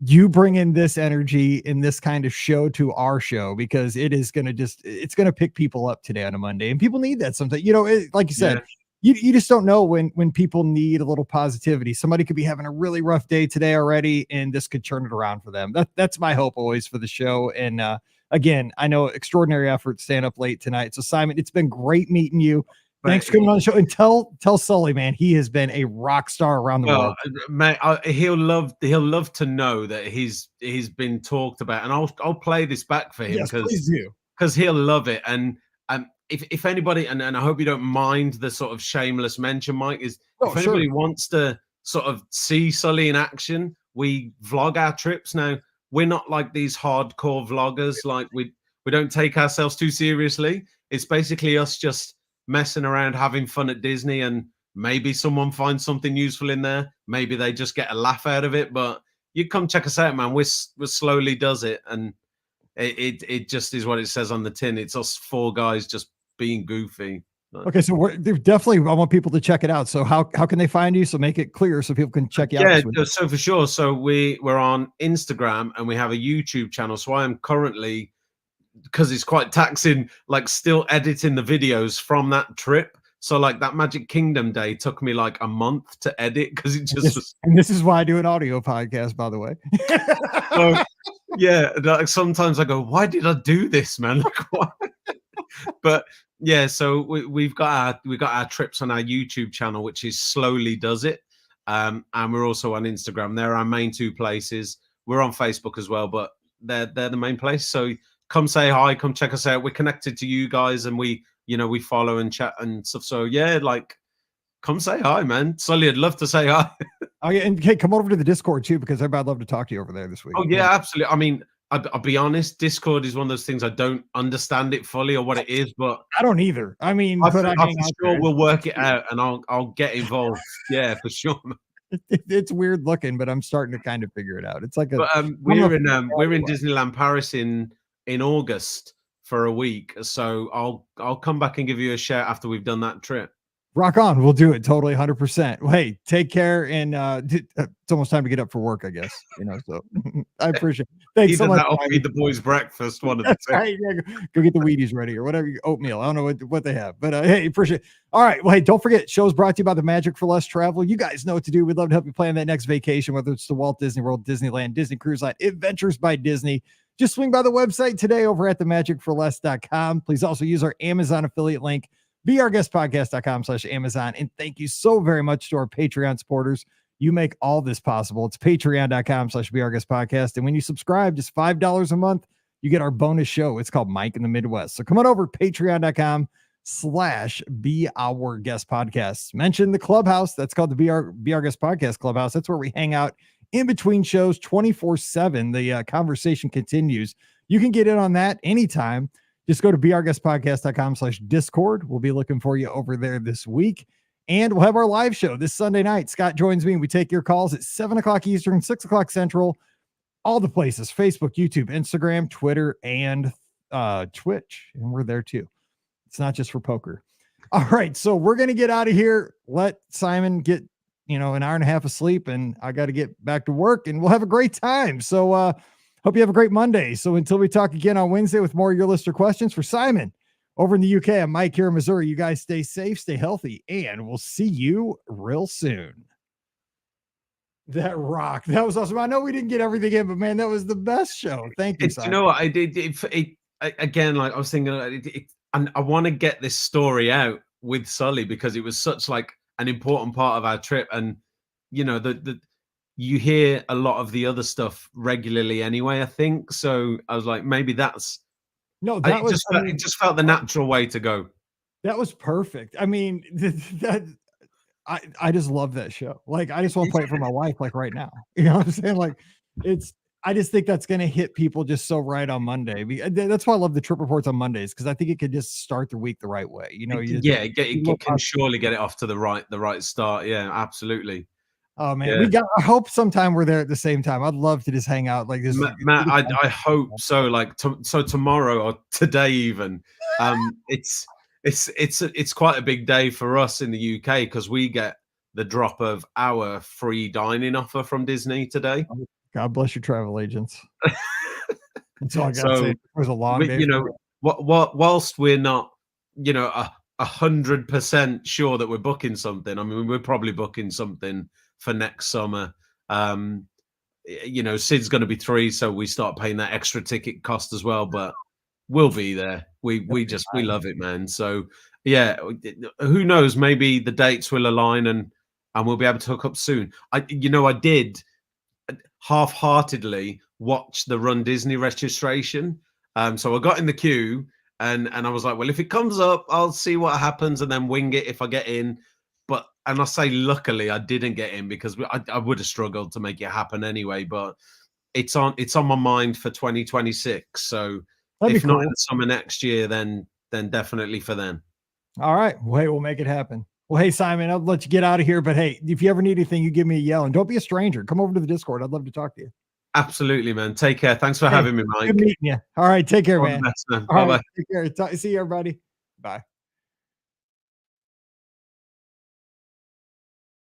you bring in this energy in this kind of show to our show, because it's going to pick people up today on a Monday, and people need that sometimes, you know, like you said, you just don't know when people need a little positivity. Somebody could be having a really rough day today already, and this could turn it around for them. That's my hope always for the show. And again, I know extraordinary effort staying up late tonight. So Simon, it's been great meeting you. Thanks for coming on the show, and tell Sully, man, he has been a rock star around the world. Man, he'll love to know that he's been talked about, and I'll play this back for him because he'll love it. And if anybody, and I hope you don't mind the sort of shameless mention, Mike, is if anybody wants to sort of see Sully in action, we vlog our trips now. We're not like these hardcore vloggers, like we don't take ourselves too seriously. It's basically us just messing around, having fun at Disney, and maybe someone finds something useful in there. Maybe they just get a laugh out of it. But you come check us out, man. We're slowly does it, and it just is what it says on the tin. It's us four guys just being goofy. Okay, so I want people to check it out. So how can they find you? So make it clear so people can check you out. Yeah, so for sure. So we're on Instagram, and we have a YouTube channel. So I am currently, because it's quite taxing, like still editing the videos from that trip. So like that Magic Kingdom day took me like a month to edit because it just was. And this is why I do an audio podcast, by the way. So, yeah, like sometimes I go, why did I do this, man? Like, why? But yeah, so we've got our trips on our YouTube channel, which is Slowly Does It, and we're also on Instagram. They're our main two places. We're on Facebook as well, but they're the main place. So come say hi, come check us out. We're connected to you guys, and we follow and chat and stuff. So yeah, like come say hi, man. Sully, I'd love to say hi. Oh yeah, and hey, come over to the Discord too, because everybody'd love to talk to you over there this week. Oh yeah, absolutely. I mean, I'll be honest, Discord is one of those things I don't understand it fully or what it is, but I don't either. I mean, I'm sure we'll work it out, and I'll get involved. Yeah, for sure. It's weird looking, but I'm starting to kind of figure it out. It's like we're in Disneyland Paris in August for a week, so I'll come back and give you a shout after we've done that trip. Rock on. We'll do it totally 100%. Well, hey, take care. And it's almost time to get up for work, I guess, so I appreciate it. Thanks so much. I'll feed the boys breakfast. One of the two. Right, yeah, go get the Wheaties ready or whatever, oatmeal. I don't know what they have, but hey, appreciate it. All right. Well, hey, don't forget, show's brought to you by the Magic for Less Travel. You guys know what to do. We'd love to help you plan that next vacation, whether it's to Walt Disney World, Disneyland, Disney Cruise Line, Adventures by Disney. Just swing by the website today over at themagicforless.com. Please also use our Amazon affiliate link, beourguestpodcast.com/Amazon. And thank you so very much to our Patreon supporters. You make all this possible. It's patreon.com/BeOurGuestPodcast. And when you subscribe, just $5 a month, you get our bonus show. It's called Mike in the Midwest. So come on over, patreon.com/BeOurGuestPodcast. Mention the clubhouse. That's called the Be Our Guest Podcast Clubhouse. That's where we hang out in between shows 24/7. The conversation continues. You can get in on that anytime. Just go to beourguestpodcast.com/Discord. We'll be looking for you over there this week. And we'll have our live show this Sunday night. Scott joins me. We take your calls at 7 o'clock Eastern, 6 o'clock Central, all the places, Facebook, YouTube, Instagram, Twitter, and Twitch. And we're there too. It's not just for poker. All right. So we're going to get out of here. Let Simon get, an hour and a half of sleep, and I got to get back to work, and we'll have a great time. So hope you have a great Monday. So until we talk again on Wednesday with more of your listener questions, for Simon over in the UK, I'm Mike here in Missouri. You guys stay safe, stay healthy, and we'll see you real soon. That rock. That was awesome. I know we didn't get everything in, but man, that was the best show. Thank you, Simon. You know what I did? Again, like I was thinking, and I want to get this story out with Sully because it was such like an important part of our trip. And, you hear a lot of the other stuff regularly anyway, I think. So I was like, maybe that's, it just felt the natural way to go. That was perfect. I mean, I just love that show. Like, I just want to play it for my wife, like right now. You know what I'm saying? Like, I just think that's going to hit people just so right on Monday. That's why I love the trip reports on Mondays, because I think it could just start the week the right way. It can surely get it off to the right start. Yeah, absolutely. Oh man, I hope sometime we're there at the same time. I'd love to just hang out like this. Matt, I hope so. Like so tomorrow or today even. It's quite a big day for us in the UK because we get the drop of our free dining offer from Disney today. God bless your travel agents. That's all I got to say. It was a long day. Whilst we're not, 100% sure that we're booking something. I mean, we're probably booking something for next summer. Sid's going to be 3, so we start paying that extra ticket cost as well. But we'll be there. We love it, man. So yeah, who knows? Maybe the dates will align and we'll be able to hook up soon. I did half-heartedly watch the Run Disney registration. So I got in the queue and I was like, well, if it comes up, I'll see what happens and then wing it if I get in. And I say, luckily, I didn't get in because I would have struggled to make it happen anyway. But it's on my mind for 2026. So if not in the summer next year, then definitely for then. All right. Well, hey, we'll make it happen. Well, hey, Simon, I'll let you get out of here. But hey, if you ever need anything, you give me a yell. And don't be a stranger. Come over to the Discord. I'd love to talk to you. Absolutely, man. Take care. Thanks for having me, Mike. Good meeting you. All right. Take care, man. Bye-bye. Right, take care. See you, everybody. Bye.